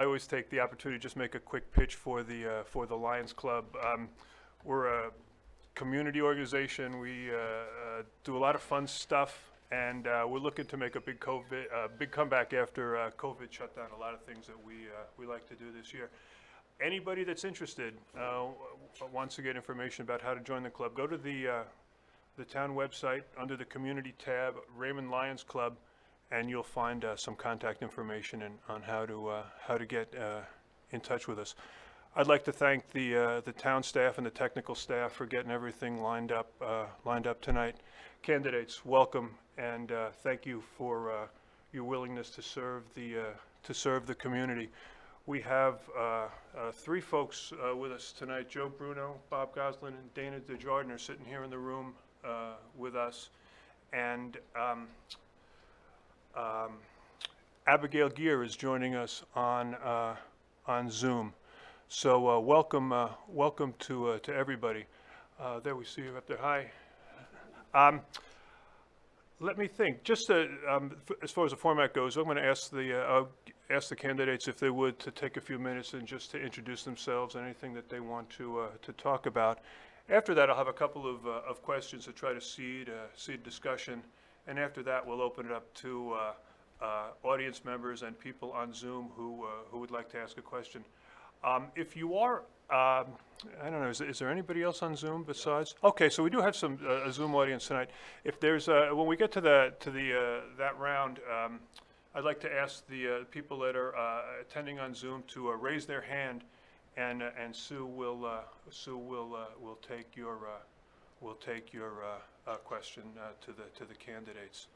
I always take the opportunity to just make a quick pitch for the Lions Club. We're a community organization. We do a lot of fun stuff, and we're looking to make a big comeback after COVID shut down a lot of things that we like to do this year. Anybody that's interested wants to get information about how to join the club, go to the town website under the community tab, Raymond Lions Club, and you'll find some contact information on how to get in touch with us. I'd like to thank the town staff and the technical staff for getting everything lined up tonight. Candidates, welcome, and thank you for your willingness to serve the community. We have three folks with us tonight: Joe Bruno, Bob Goslin, and Dana DeJarden are sitting here in the room with us, and Abigail Gear is joining us on Zoom. So welcome to everybody. There we see you up there. Hi. Let me think. Just as far as the format goes, I'm going to ask the candidates if they would to take a few minutes and just to introduce themselves, anything that they want to talk about. After that, I'll have a couple of questions to try to seed discussion, and after that, we'll open it up to audience members and people on Zoom who would like to ask a question. If you are, I don't know, is there anybody else on Zoom besides? Okay, so we do have some a Zoom audience tonight. If there's when we get to that round, I'd like to ask the people that are attending on Zoom to raise their hand, and Sue will take your question to the candidates.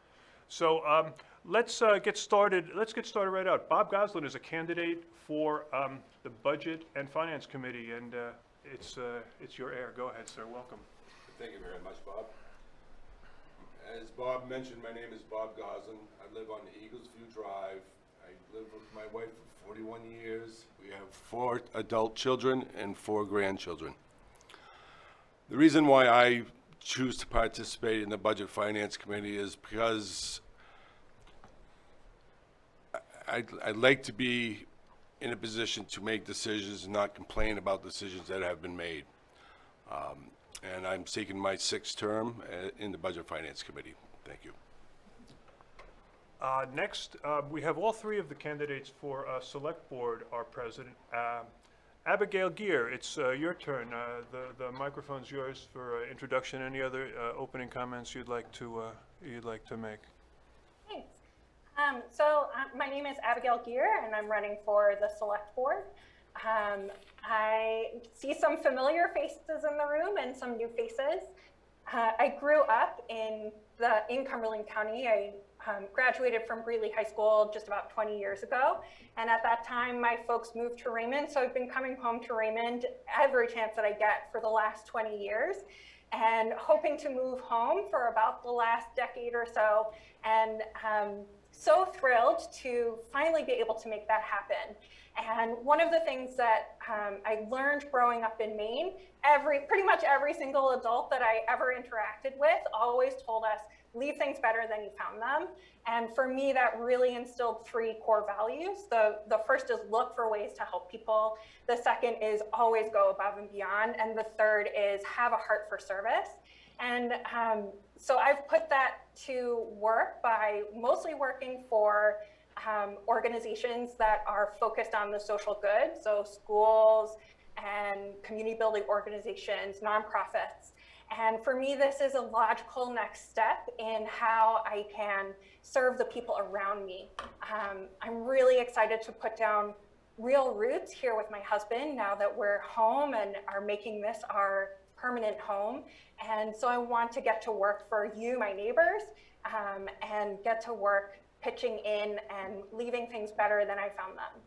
So let's get started. Let's get started right out. Bob Goslin is a candidate for the Budget and Finance Committee, and it's your air. Go ahead, sir. Welcome. Thank you very much, Bob. As Bob mentioned, my name is Bob Goslin. I live on the Eagles View Drive. I lived with my wife for 41 years. We have 4 adult children and 4 grandchildren. The reason why I choose to participate in the Budget Finance Committee is because I'd like to be in a position to make decisions and not complain about decisions that have been made. And I'm seeking my 6th term in the Budget Finance Committee. Thank you. Next, we have all 3 of the candidates for Select Board are present. Abigail Gear, it's your turn. The microphone's yours for introduction. Any other opening comments you'd like to make? Thanks. My name is Abigail Gear, and I'm running for the Select Board. I see some familiar faces in the room and some new faces. I grew up in Cumberland County. I graduated from Greeley High School just about 20 years ago. And at that time, my folks moved to Raymond. So I've been coming home to Raymond every chance that I get for the last 20 years and hoping to move home for about the last decade or so. And so thrilled to finally be able to make that happen. And one of the things that I learned growing up in Maine, pretty much every single adult that I ever interacted with always told us, leave things better than you found them. And for me, that really instilled 3 core values. The first is look for ways to help people. The second is always go above and beyond. And the third is have a heart for service. And so I've put that to work by mostly working for organizations that are focused on the social good, so schools and community building organizations, nonprofits. And for me, this is a logical next step in how I can serve the people around me. I'm really excited to put down real roots here with my husband now that we're home and are making this our permanent home. And so I want to get to work for you, my neighbors, and get to work pitching in and leaving things better than I found them.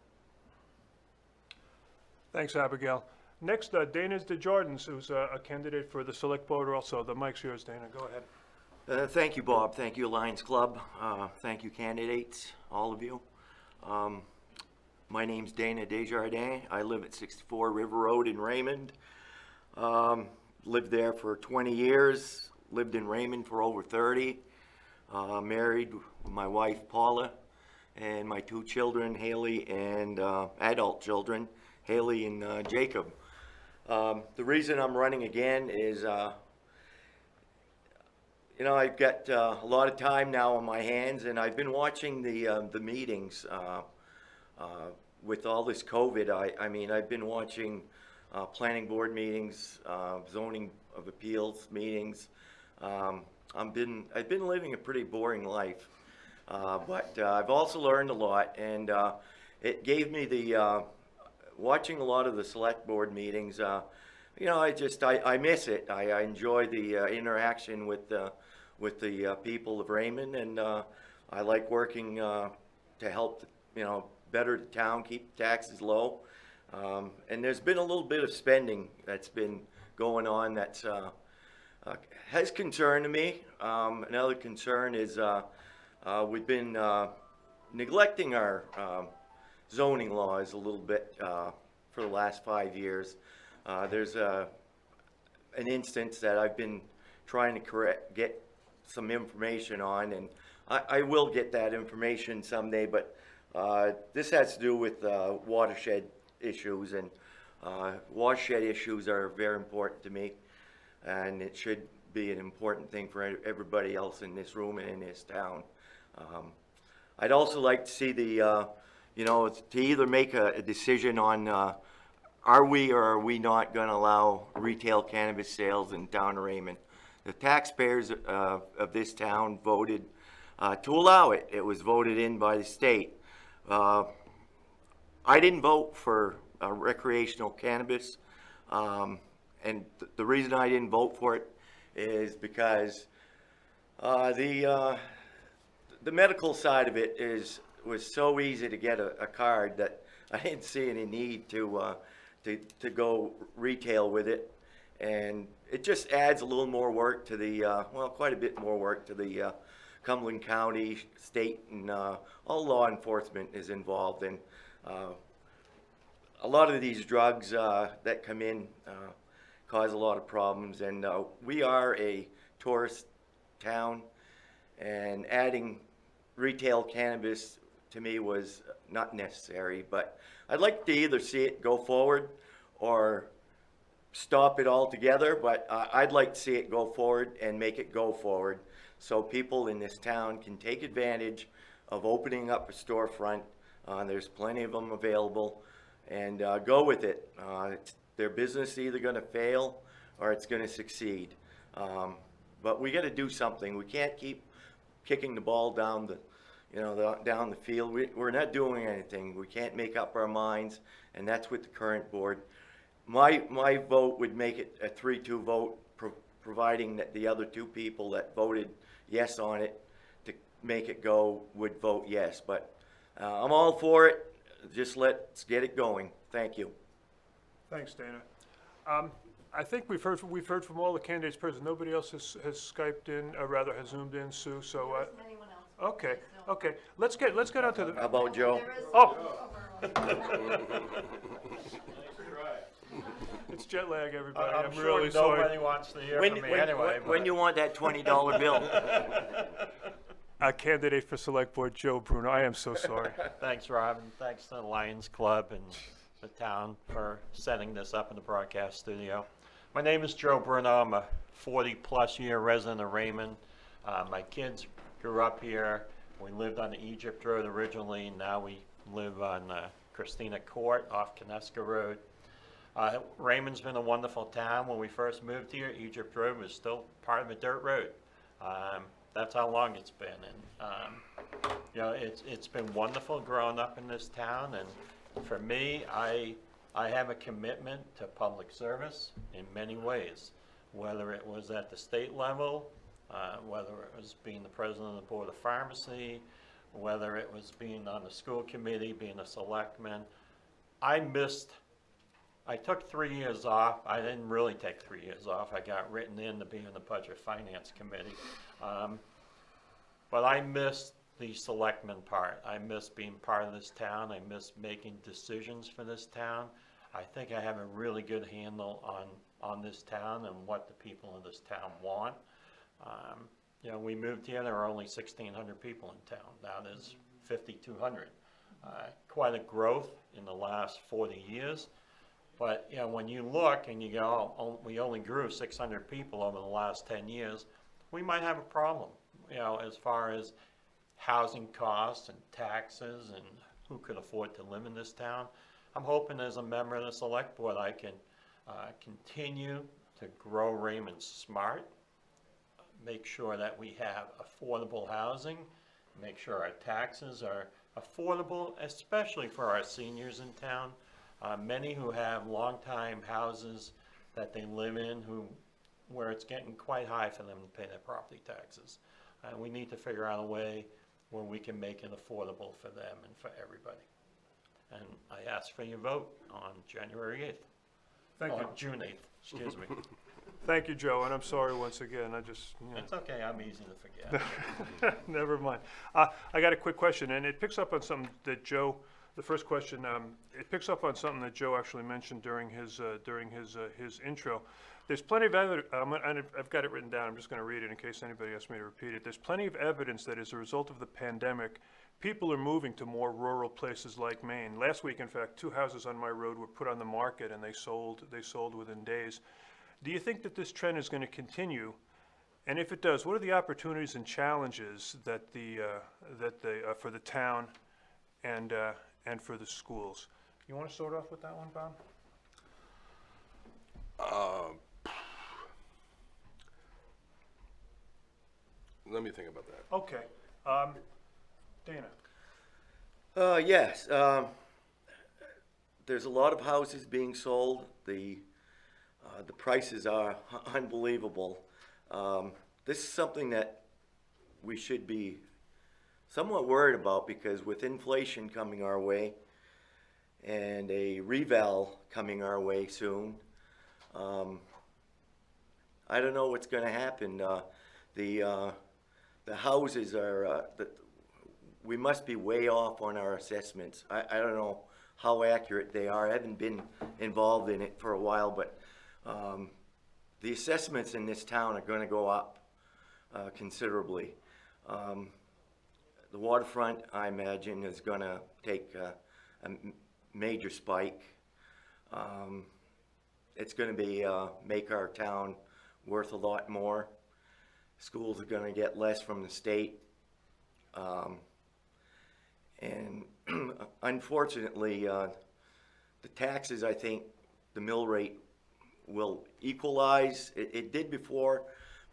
Thanks, Abigail. Next, Dana DeJarden, who's a candidate for the Select Board also. The mic's yours, Dana. Go ahead. Thank you, Bob. Thank you, Lions Club. Thank you, candidates, all of you. My name's Dana Desjardins. I live at 64 River Road in Raymond. Lived there for 20 years. Lived in Raymond for over 30. Married with my wife, Paula, and my 2 children, Haley, and adult children, Haley and Jacob. The reason I'm running again is, you know, I've got a lot of time now on my hands, and I've been watching the meetings with all this COVID. I mean, I've been watching planning board meetings, zoning of appeals meetings. I've been living a pretty boring life, but I've also learned a lot, and it gave me the watching a lot of the select board meetings. You know, I miss it. I enjoy the interaction with the people of Raymond, and I like working to help, you know, better the town, keep taxes low. And there's been a little bit of spending that's been going on that's has concern to me. Another concern is we've been neglecting our zoning laws a little bit for the last 5 years. There's an instance that I've been trying to get some information on, and I will get that information someday, but this has to do with watershed issues, and watershed issues are very important to me, and it should be an important thing for everybody else in this room and in this town. I'd also like to see the, you know, to either make a decision on are we or are we not going to allow retail cannabis sales in town of Raymond. The taxpayers of this town voted to allow it. It was voted in by the state. I didn't vote for recreational cannabis, and the reason I didn't vote for it is because the medical side of it was so easy to get a card that I didn't see any need to go retail with it, and it just adds a little more work to the well, quite a bit more work to the Cumberland County, state, and all law enforcement is involved in. A lot of these drugs that come in cause a lot of problems, and we are a tourist town, and adding retail cannabis to me was not necessary, but I'd like to either see it go forward or stop it altogether, but I'd like to see it go forward and make it go forward so people in this town can take advantage of opening up a storefront. There's plenty of them available, and go with it. Their business is either going to fail or it's going to succeed. But we got to do something. We can't keep kicking the ball down down the field. We're not doing anything. We can't make up our minds, and that's with the current board. My vote would make it a 3-2 vote, providing that the other 2 people that voted yes on it to make it go would vote yes. But I'm all for it. Just let's get it going. Thank you. Thanks, Dana. I think we've heard from all the candidates present. Nobody else has Skyped in, or rather has Zoomed in, Sue. So Anyone else? okay, okay. Let's get on to How the. about Joe? Oh, it's jet lag, everybody. I'm sure really sorry. nobody wants to hear from me anyway. When you want that $20 bill? Candidate for Select Board, Joe Bruno. I am so sorry. Thanks, Rob, and thanks to the Lions Club and the town for setting this up in the broadcast studio. My name is Joe Bruno. I'm a 40-plus year resident of Raymond. My kids grew up here. We lived on Egypt Road originally, and now we live on Christina Court off Kineska Road. Raymond's been a wonderful town. When we first moved here, Egypt Road was still part of a dirt road. That's how long it's been, and you know, it's been wonderful growing up in this town. And for me, I have a commitment to public service in many ways, whether it was at the state level, whether it was being the president of the Board of Pharmacy, whether it was being on the school committee, being a selectman. I took 3 years off. I didn't really take 3 years off. I got written in to be in the Budget Finance Committee. But I missed the selectman part. I miss being part of this town. I miss making decisions for this town. I think I have a really good handle on this town and what the people in this town want. You know, we moved here, there were only 1,600 people in town. Now there's 5,200. Quite a growth in the last 40 years. But, you know, when you look and you go, oh, we only grew 600 people over the last 10 years, we might have a problem, you know, as far as housing costs and taxes and who could afford to live in this town. I'm hoping as a member of the select board, I can continue to grow Raymond smart, make sure that we have affordable housing, make sure our taxes are affordable, especially for our seniors in town. Many who have long-time houses that they live in where it's getting quite high for them to pay their property taxes. We need to figure out a way where we can make it affordable for them and for everybody. And I ask for your vote on January 8th. Thank you. June 8th, excuse me. Thank you, Joe, and I'm sorry once again, I just, you know. It's okay, I'm easy to forget. Never mind. I got a quick question, and it picks up on something that Joe, the first question, it picks up on something that Joe actually mentioned during his intro. There's plenty of evidence, I've got it written down, I'm just going to read it in case anybody asks me to repeat it. There's plenty of evidence that as a result of the pandemic, people are moving to more rural places like Maine. Last week, in fact, 2 houses on my road were put on the market and they sold within days. Do you think that this trend is going to continue? And if it does, what are the opportunities and challenges that for the town and for the schools? You want to start off with that one, Bob? Let me think about that. Okay. Dana? Yes, there's a lot of houses being sold. The prices are unbelievable. This is something that we should be somewhat worried about because with inflation coming our way and a reval coming our way soon, I don't know what's going to happen. The houses are, we must be way off on our assessments. I don't know how accurate they are. I haven't been involved in it for a while, but the assessments in this town are going to go up considerably. The waterfront, I imagine, is going to take a major spike. It's going to be make our town worth a lot more. Schools are going to get less from the state. And unfortunately, the taxes, I think the mill rate will equalize. It did before,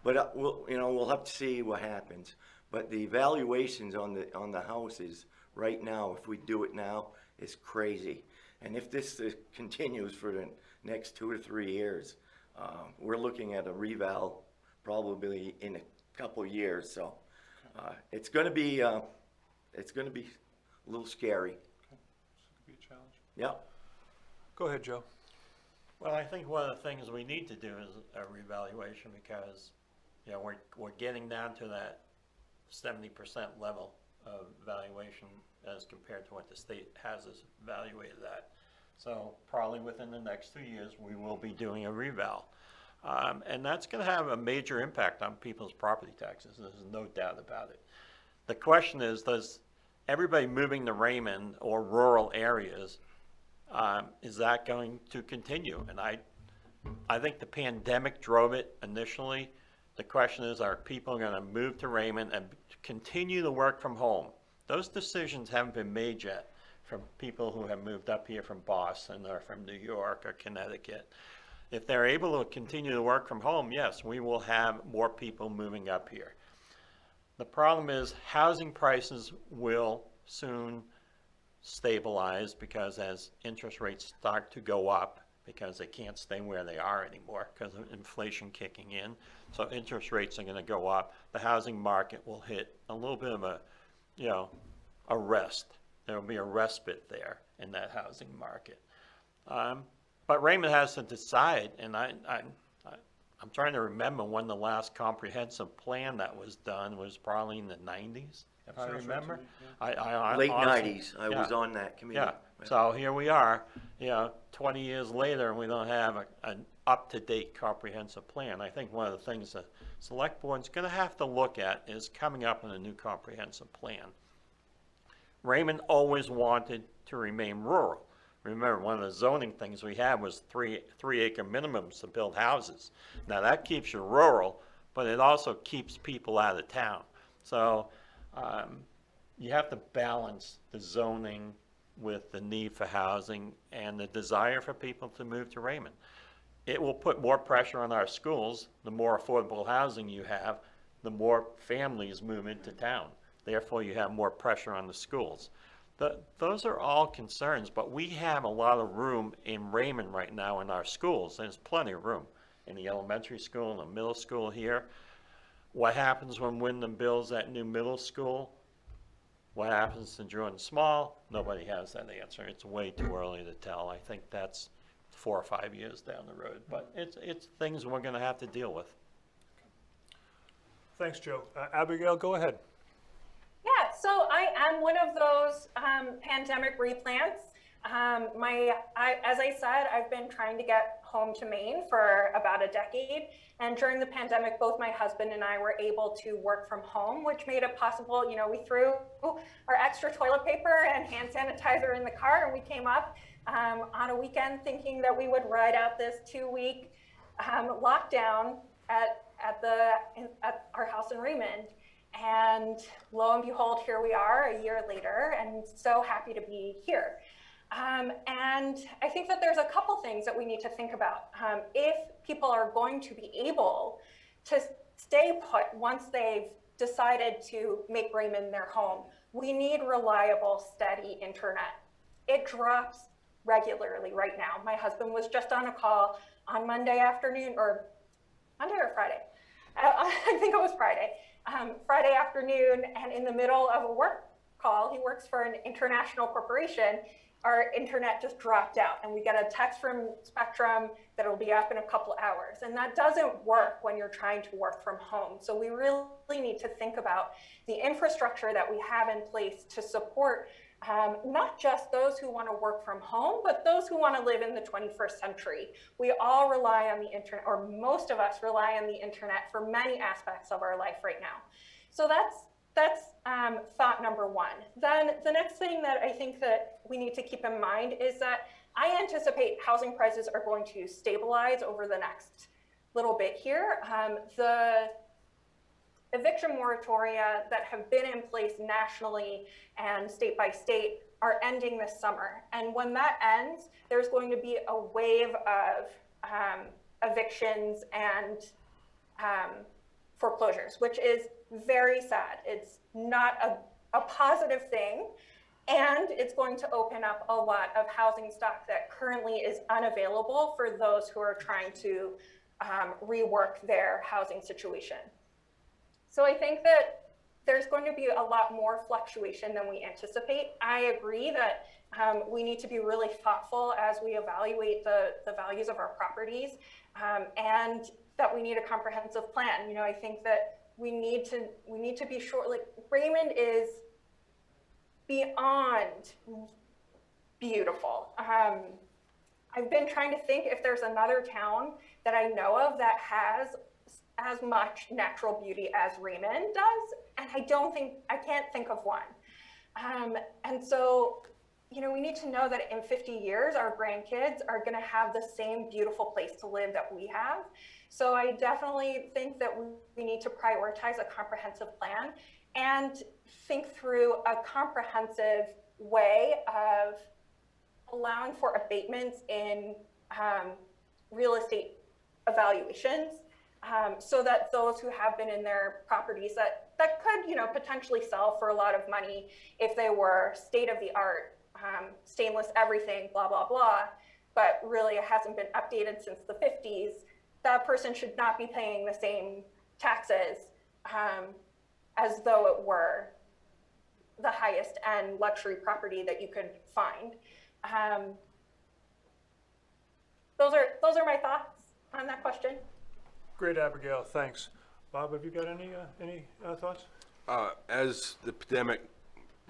but we'll have to see what happens. But the valuations on the houses right now, if we do it now, is crazy. And if this continues for the next 2 or 3 years, we're looking at a reval probably in a couple of years. So it's going to be a little scary. This could be a challenge. Yep. Go ahead, Joe. Well, I think one of the things we need to do is a revaluation because, you know, we're getting down to that 70% level of valuation as compared to what the state has us evaluated at. So probably within the next 2 years, we will be doing a reval. And that's going to have a major impact on people's property taxes. There's no doubt about it. The question is, does everybody moving to Raymond or rural areas, is that going to continue? And I think the pandemic drove it initially. The question is, are people going to move to Raymond and continue to work from home? Those decisions haven't been made yet from people who have moved up here from Boston or from New York or Connecticut. If they're able to continue to work from home, yes, we will have more people moving up here. The problem is housing prices will soon stabilize because as interest rates start to go up, because they can't stay where they are anymore because of inflation kicking in, so interest rates are going to go up. The housing market will hit a little bit of a rest. There will be a respite there in that housing market. But Raymond has to decide, and I'm trying to remember when the last comprehensive plan that was done was probably in the 90s, if I remember. Late honestly, 90s, I was on that committee. Yeah, so here we are, 20 years later, and we don't have an up-to-date comprehensive plan. I think one of the things the select board's going to have to look at is coming up with a new comprehensive plan. Raymond always wanted to remain rural. Remember, one of the zoning things we had was three acre minimums to build houses. Now that keeps you rural, but it also keeps people out of town. So you have to balance the zoning with the need for housing and the desire for people to move to Raymond. It will put more pressure on our schools. The more affordable housing you have, the more families move into town. Therefore, you have more pressure on the schools. Those are all concerns, but we have a lot of room in Raymond right now in our schools. There's plenty of room in the elementary school and the middle school here. What happens when Wyndham builds that new middle school? What happens to Jordan Small? Nobody has that answer. It's way too early to tell. I think that's 4 or 5 years down the road, but it's things we're going to have to deal with. Thanks, Joe. Abigail, go ahead. Yeah, so I am one of those pandemic replants. As I said, I've been trying to get home to Maine for about a decade. And during the pandemic, both my husband and I were able to work from home, which made it possible. You know, we threw our extra toilet paper and hand sanitizer in the car, and we came up on a weekend thinking that we would ride out this 2-week lockdown at our house in Raymond. And lo and behold, here we are a year later, and so happy to be here. And I think that there's a couple things that we need to think about. If people are going to be able to stay put once they've decided to make Raymond their home, we need reliable, steady internet. It drops regularly right now. My husband was just on a call on Monday afternoon, or Monday or Friday. I think it was Friday. Friday afternoon, and in the middle of a work call, he works for an international corporation, our internet just dropped out, and we get a text from Spectrum that it'll be up in a couple hours. And that doesn't work when you're trying to work from home. So we really need to think about the infrastructure that we have in place to support not just those who want to work from home, but those who want to live in the 21st century. We all rely on the internet, or most of us rely on the internet for many aspects of our life right now. So that's thought number one. Then the next thing that I think that we need to keep in mind is that I anticipate housing prices are going to stabilize over the next little bit here. The eviction moratoria that have been in place nationally and state by state are ending this summer. And when that ends, there's going to be a wave of evictions and foreclosures, which is very sad. It's not a positive thing. And it's going to open up a lot of housing stock that currently is unavailable for those who are trying to rework their housing situation. So I think that there's going to be a lot more fluctuation than we anticipate. I agree that we need to be really thoughtful as we evaluate the values of our properties, and that we need a comprehensive plan. You know, I think that we need to be sure, like Raymond is beyond beautiful. I've been trying to think if there's another town that I know of that has as much natural beauty as Raymond does, and I can't think of one. And so, you know, we need to know that in 50 years, our grandkids are gonna have the same beautiful place to live that we have. So I definitely think that we need to prioritize a comprehensive plan and think through a comprehensive way of allowing for abatements in real estate evaluations, so that those who have been in their properties that could, you know, potentially sell for a lot of money if they were state-of-the-art, stainless everything, blah, blah, blah, but really it hasn't been updated since the 50s, that person should not be paying the same taxes as though it were the highest end luxury property that you could find. Those are my thoughts on that question. Great, Abigail, thanks. Bob, have you got any thoughts? As the pandemic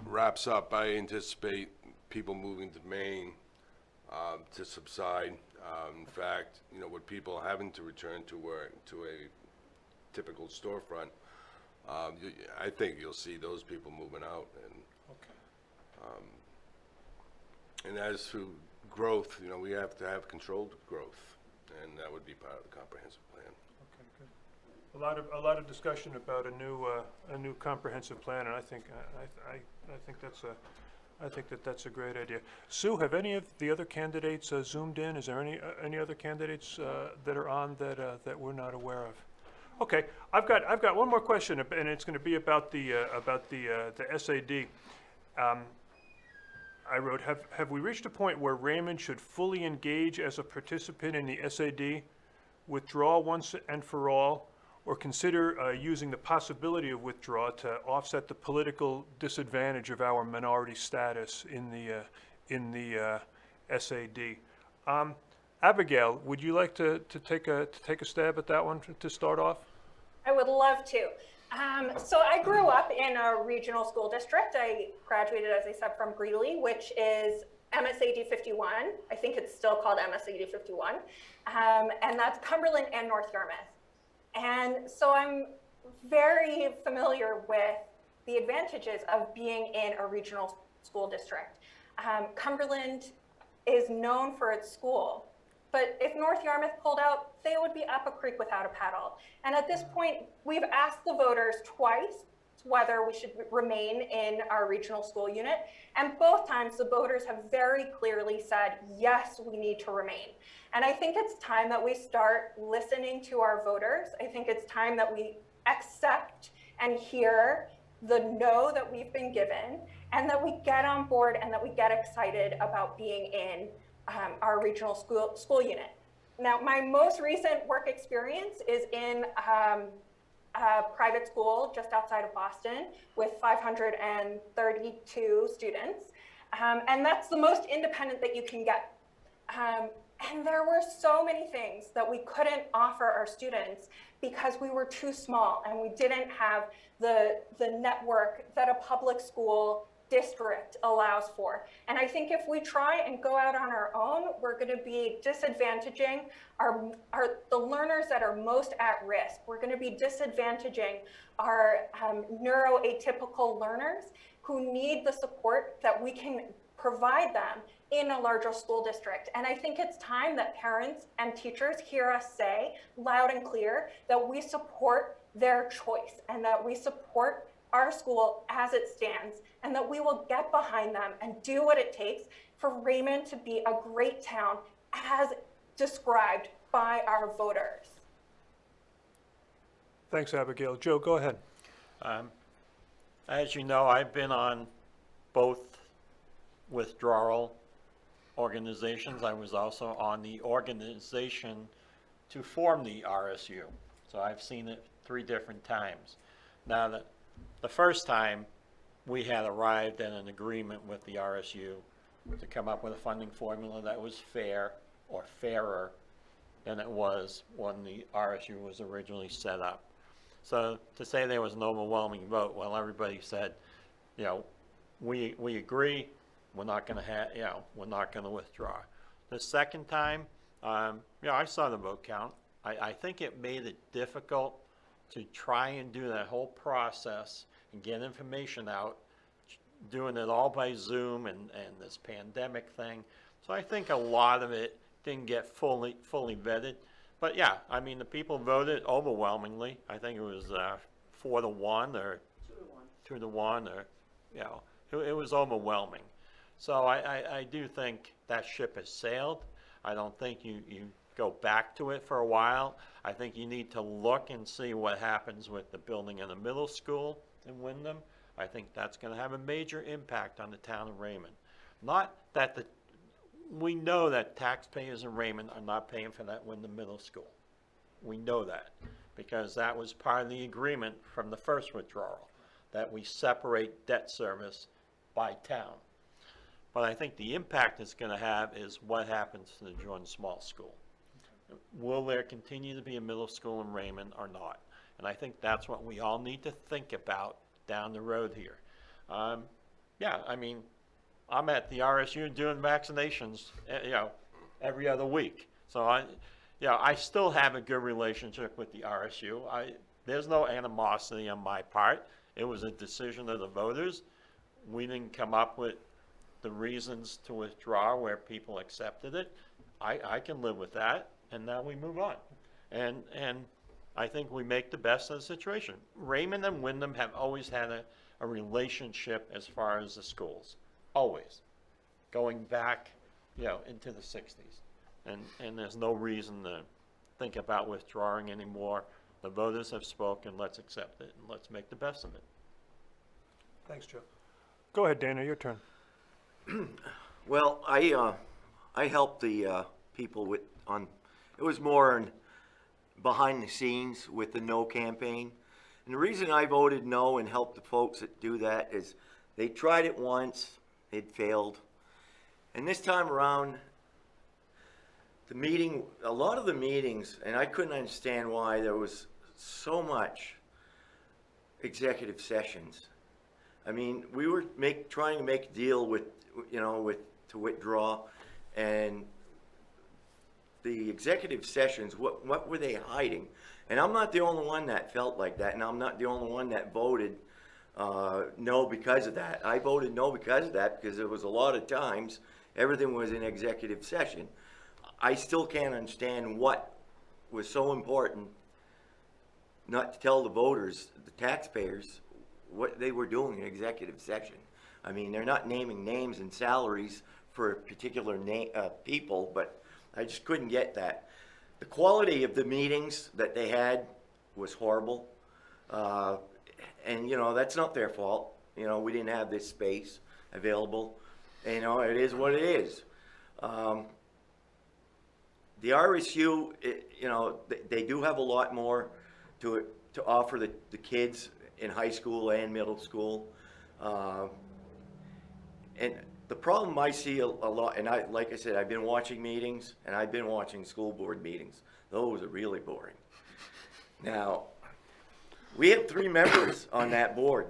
wraps up, I anticipate people moving to Maine to subside. In fact, you know, with people having to return to a typical storefront, I think you'll see those people moving out. And And as for growth, you know, we have to have controlled growth, and that would be part of the comprehensive plan. Okay, good. A lot of discussion about a new comprehensive plan, and I think that's a great idea. Sue, have any of the other candidates zoomed in? Is there any other candidates that are on that we're not aware of? Okay, I've got one more question, and it's going to be about the SAD. I wrote, have we reached a point where Raymond should fully engage as a participant in the SAD, withdraw once and for all, or consider using the possibility of withdrawal to offset the political disadvantage of our minority status in the SAD? Abigail, would you like to take a stab at that one to start off? I would love to. So I grew up in a regional school district. I graduated, as I said, from Greeley, which is MSAD 51. I think it's still called MSAD 51. And that's Cumberland and North Yarmouth. And so I'm very familiar with the advantages of being in a regional school district. Cumberland is known for its school, but if North Yarmouth pulled out, they would be up a creek without a paddle. And at this point, we've asked the voters twice whether we should remain in our regional school unit. And both times the voters have very clearly said, yes, we need to remain. And I think it's time that we start listening to our voters. I think it's time that we accept and hear the no that we've been given, and that we get on board and that we get excited about being in our regional school unit. Now, my most recent work experience is in a private school just outside of Boston with 532 students. And that's the most independent that you can get. And there were so many things that we couldn't offer our students because we were too small and we didn't have the network that a public school district allows for. And I think if we try and go out on our own, we're going to be disadvantaging the learners that are most at risk. We're going to be disadvantaging our neuroatypical learners who need the support that we can provide them in a larger school district. And I think it's time that parents and teachers hear us say loud and clear that we support their choice and that we support our school as it stands, and that we will get behind them and do what it takes for Raymond to be a great town as described by our voters. Thanks, Abigail. Joe, go ahead. As you know, I've been on both withdrawal organizations. I was also on the organization to form the RSU. So I've seen it 3 different times. Now, the first time we had arrived at an agreement with the RSU to come up with a funding formula that was fair or fairer than it was when the RSU was originally set up. So to say there was an overwhelming vote, well, everybody said, you know, we agree, we're not going to we're not going to withdraw. The second time, I saw the vote count. I think it made it difficult to try and do that whole process and get information out, doing it all by Zoom and this pandemic thing. So I think a lot of it didn't get fully vetted. But yeah, I mean, the people voted overwhelmingly. I think it was 4-1 or 2-1 or, it was overwhelming. So I do think that ship has sailed. I don't think you go back to it for a while. I think you need to look and see what happens with the building in the middle school in Wyndham. I think that's going to have a major impact on the town of Raymond. Not that we know that taxpayers in Raymond are not paying for that Wyndham Middle School. We know that because that was part of the agreement from the first withdrawal, that we separate debt service by town. But I think the impact it's going to have is what happens to the Jordan Small School. Will there continue to be a middle school in Raymond or not? And I think that's what we all need to think about down the road here. Yeah, I mean, I'm at the RSU doing vaccinations, every other week. So I still have a good relationship with the RSU. There's no animosity on my part. It was a decision of the voters. We didn't come up with the reasons to withdraw where people accepted it, I can live with that, and now we move on. And I think we make the best of the situation. Raymond and Wyndham have always had a relationship as far as the schools, always, going back, into the 60s. And there's no reason to think about withdrawing anymore. The voters have spoken, let's accept it, and let's make the best of it. Thanks, Joe. Go ahead, Dana, your turn. Well, I helped the people it was more behind the scenes with the no campaign. And the reason I voted no and helped the folks that do that is they tried it once, it failed. And this time around, a lot of the meetings, and I couldn't understand why there was so much executive sessions. I mean, we were trying to make a deal to withdraw, and the executive sessions, what were they hiding? And I'm not the only one that felt like that, and I'm not the only one that voted no because of that. I voted no because of that, because there was a lot of times everything was in executive session. I still can't understand what was so important not to tell the voters, the taxpayers, what they were doing in executive session. I mean, they're not naming names and salaries for particular people, but I just couldn't get that. The quality of the meetings that they had was horrible. And, that's not their fault. We didn't have this space available. And, it is what it is. The RSU, they do have a lot more to offer the kids in high school and middle school. And the problem I see a lot, and like I said, I've been watching meetings, and I've been watching school board meetings. Those are really boring. Now, we have 3 members on that board.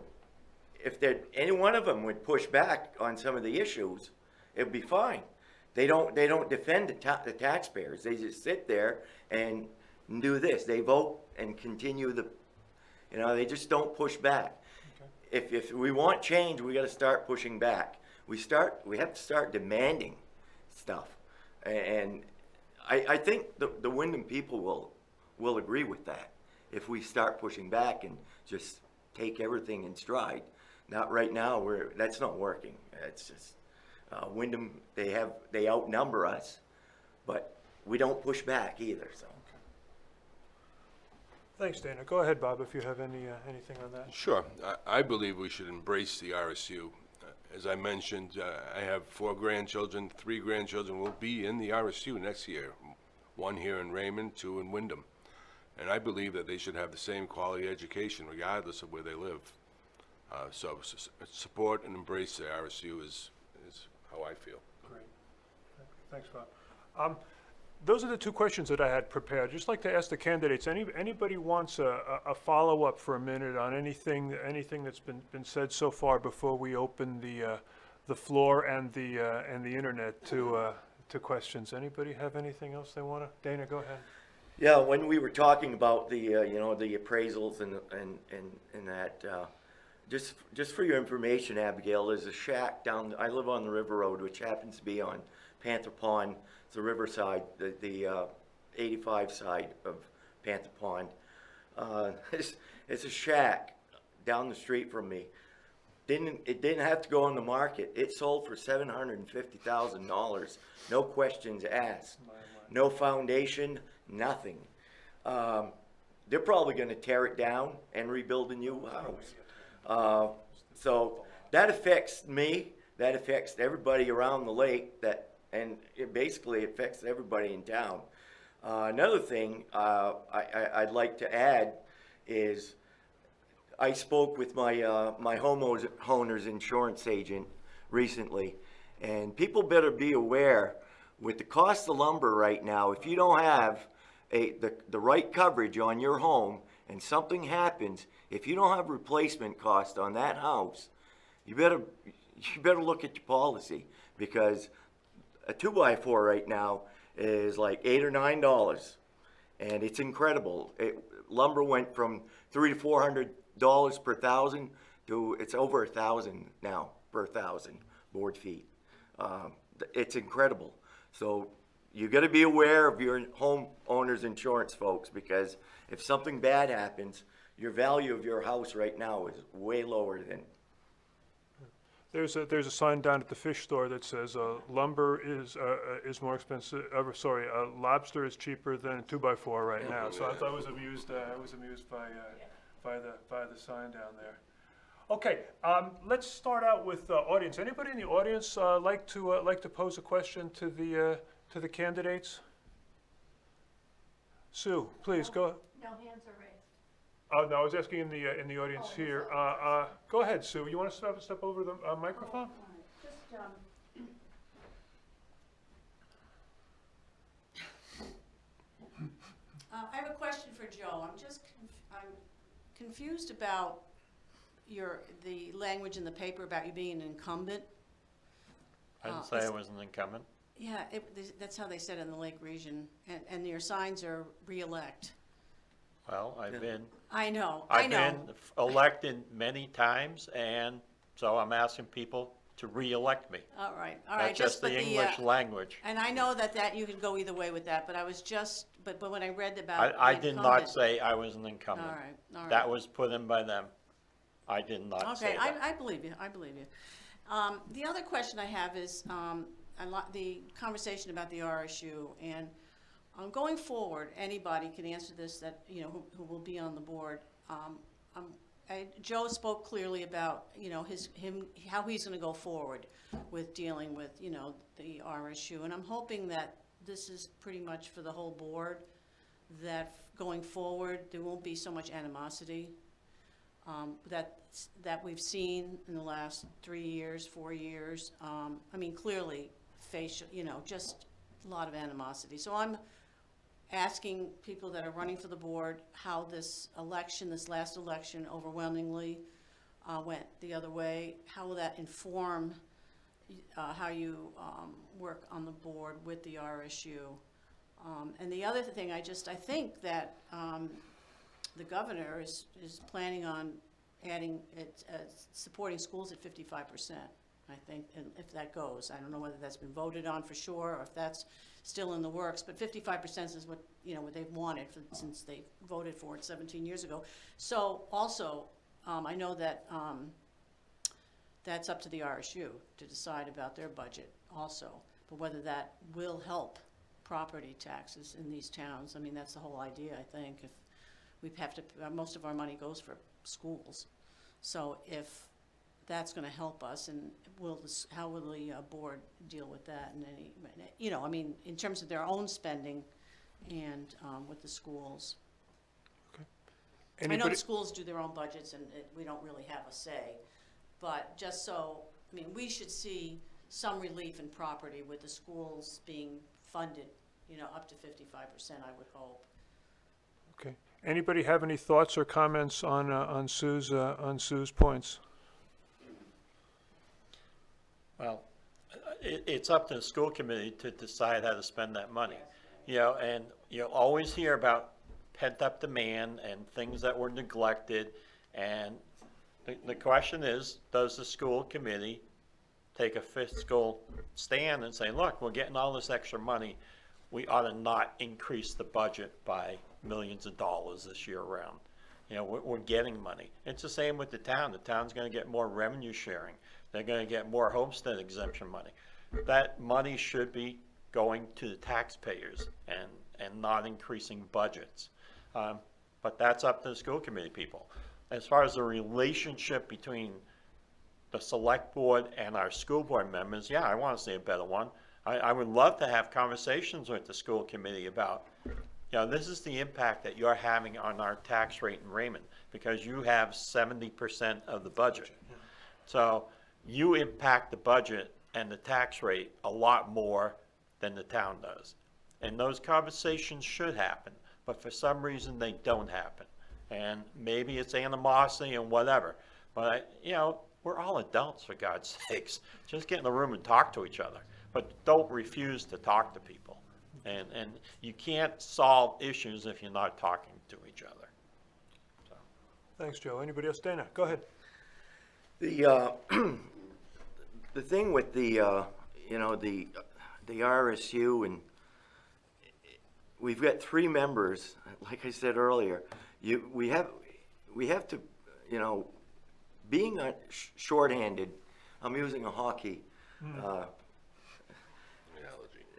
If any one of them would push back on some of the issues, it would be fine. They don't defend the taxpayers. They just sit there and do this. They vote and continue they just don't push back. Okay. If we want change, we got to start pushing back. We have to start demanding stuff. And I think the Wyndham people will agree with that if we start pushing back and just take everything in stride. Not right now, that's not working. It's just Wyndham, they outnumber us, but we don't push back either. So. Thanks, Dana. Go ahead, Bob, if you have anything on that. Sure. I believe we should embrace the RSU. As I mentioned, I have 4 grandchildren. 3 grandchildren will be in the RSU next year. 1 here in Raymond, 2 in Wyndham. And I believe that they should have the same quality education regardless of where they live. So support and embrace the RSU is how I feel. Great. Thanks, Bob. Those are the 2 questions that I had prepared. Just like to ask the candidates, anybody wants a follow-up for a minute on anything that's been said so far before we open the floor and the internet to questions. Anybody have anything else they want to? Dana, go ahead. Yeah, when we were talking about the the appraisals and that, just for your information, Abigail, there's a shack down. I live on the River Road, which happens to be on Panther Pond. It's the riverside, the 85 side of Panther Pond. It's a shack down the street from me. It didn't have to go on the market. It sold for $750,000. No questions asked. No foundation, nothing. They're probably going to tear it down and rebuild a new house. So that affects me. That affects everybody around the lake. And it basically affects everybody in town. Another thing I'd like to add is I spoke with my homeowner's insurance agent recently, and people better be aware with the cost of lumber right now. If you don't have the right coverage on your home and something happens, if you don't have replacement cost on that house, you better look at your policy, because a 2x4 right now is like $8 or $9, and it's incredible. Lumber went from $300 to $400 per thousand to it's over $1,000 now per thousand board feet. It's incredible. So you got to be aware of your homeowner's insurance, folks, because if something bad happens, your value of your house right now is way lower than. There's a sign down at the fish store that says lumber is more expensive. Lobster is cheaper than a 2x4 right now. So I was amused. I was amused by the sign down there. Okay, let's start out with audience. Anybody in the audience like to pose a question to the candidates? Sue, please go. No hands are raised. Oh no, I was asking in the audience here. Go ahead, Sue. You want to step over the microphone? Just, I have a question for Joe. I'm confused about the language in the paper about you being an incumbent. I didn't say I was an incumbent. Yeah, that's how they said it in the Lake region, and your signs are re-elect. Well, I've been I know. elected many times, and so I'm asking people to re-elect me. All right. That's just the English language. And I know that you can go either way with that, but I was but when I read about I the did not incumbent- say I was an incumbent. All right. That was put in by them. I did not say Okay, that. I believe you. The other question I have is the conversation about the RSU, and going forward, anybody can answer this that who will be on the board. Joe spoke clearly about how he's going to go forward with dealing with the RSU, and I'm hoping that this is pretty much for the whole board, that going forward there won't be so much animosity that we've seen in the last 3 years, 4 years. I mean, clearly, facial, just a lot of animosity. So I'm asking people that are running for the board how this last election overwhelmingly went the other way. How will that inform how you work on the board with the RSU? And the other thing, I think that the governor is planning on adding supporting schools at 55%. I think, and if that goes, I don't know whether that's been voted on for sure or if that's still in the works, but 55% is what they've wanted since they voted for it 17 years ago. So also, I know that that's up to the RSU to decide about their budget also, but whether that will help property taxes in these towns. I mean, that's the whole idea, I think. If we have to, most of our money goes for schools. So if that's going to help us, and how will the board deal with that? And I mean, in terms of their own spending and with the schools. Okay. I know the schools do their own budgets, and we don't really have a say. But just so, I mean, we should see some relief in property with the schools being funded, up to 55%, I would hope. Okay. Anybody have any thoughts or comments on Sue's points? Well, it's up to the school committee to decide how to spend that money. And you'll always hear about pent-up demand and things that were neglected. And the question is, does the school committee take a fiscal stand and say, look, we're getting all this extra money. We ought to not increase the budget by millions of dollars this year around. We're getting money. It's the same with the town. The town's going to get more revenue sharing. They're going to get more homestead exemption money. That money should be going to the taxpayers and not increasing budgets. But that's up to the school committee people. As far as the relationship between the select board and our school board members, yeah, I want to see a better one. I would love to have conversations with the school committee about, this is the impact that you're having on our tax rate in Raymond, because you have 70% of the budget. So you impact the budget and the tax rate a lot more than the town does. And those conversations should happen, but for some reason they don't happen. And maybe it's animosity and whatever, but we're all adults, for God's sakes. Just get in the room and talk to each other, but don't refuse to talk to people. And you can't solve issues if you're not talking to each other. So. Thanks, Joe. Anybody else? Dana, go ahead. The thing with the you know, the RSU, and we've got 3 members, like I said earlier. We have to, you know, being shorthanded, I'm using a hockey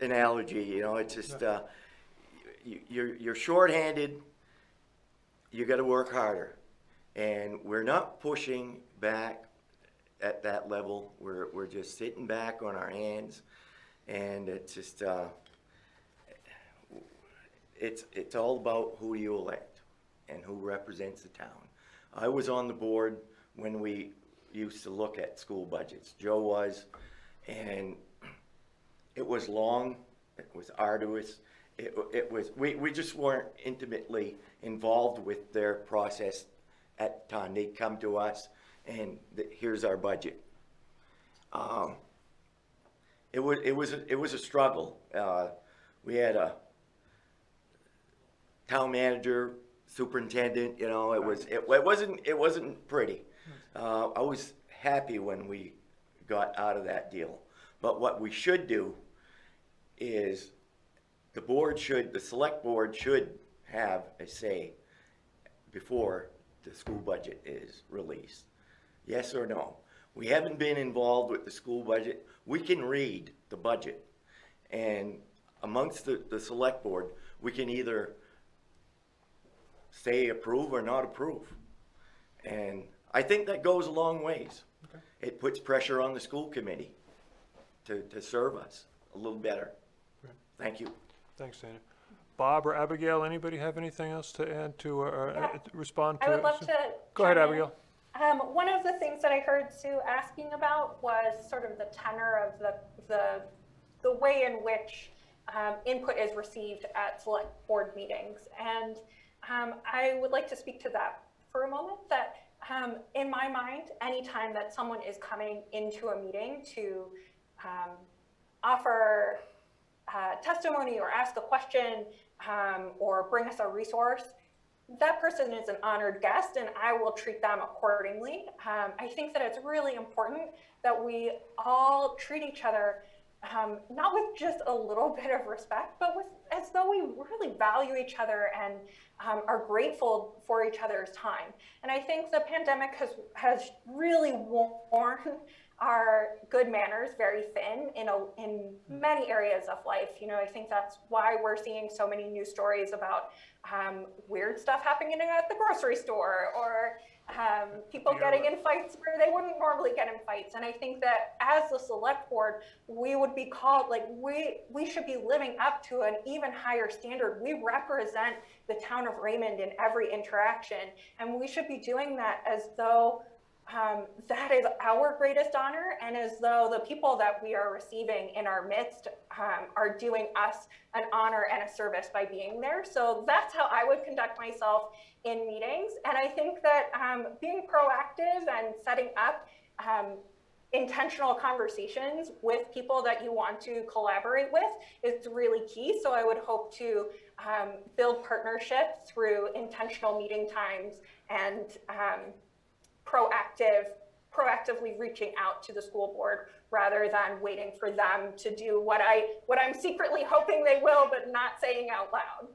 analogy, you know, it's just, you're shorthanded, you gotta work harder. And we're not pushing back at that level. We're just sitting back on our hands, and it's just, it's all about who you elect and who represents the town. I was on the board when we used to look at school budgets. Joe was, and it was long, it was arduous. It was, we just weren't intimately involved with their process at the time. They'd come to us and here's our budget. It was a struggle. We had a town manager, superintendent, you know, it wasn't pretty. I was happy when we got out of that deal. But what we should do is the select board should have a say before the school budget is released. Yes or no? We haven't been involved with the school budget. We can read the budget, and amongst the select board, we can either say approve or not approve. And I think that goes a long ways. Okay. It puts pressure on the school committee to serve us a little better. Right. Thank you. Thanks, Dana. Bob or Abigail, anybody have anything else to add to, respond to? I would love to. Go ahead, chime in. Abigail. One of the things that I heard Sue asking about was sort of the tenor of the way in which input is received at select board meetings. And I would like to speak to that for a moment, that in my mind, anytime that someone is coming into a meeting to offer testimony or ask a question or bring us a resource, that person is an honored guest and I will treat them accordingly. I think that it's really important that we all treat each other not with just a little bit of respect, but with as though we really value each other and are grateful for each other's time. And I think the pandemic has really worn our good manners very thin in many areas of life. You know, I think that's why we're seeing so many news stories about weird stuff happening at the grocery store, or people getting in fights where they wouldn't normally get in fights. And I think that as the select board, we would be called, like, we should be living up to an even higher standard. We represent the town of Raymond in every interaction, and we should be doing that as though that is our greatest honor, and as though the people that we are receiving in our midst are doing us an honor and a service by being there. So that's how I would conduct myself in meetings. And I think that being proactive and setting up intentional conversations with people that you want to collaborate with is really key. So I would hope to build partnerships through intentional meeting times and proactively reaching out to the school board rather than waiting for them to do what I'm secretly hoping they will, but not saying out loud.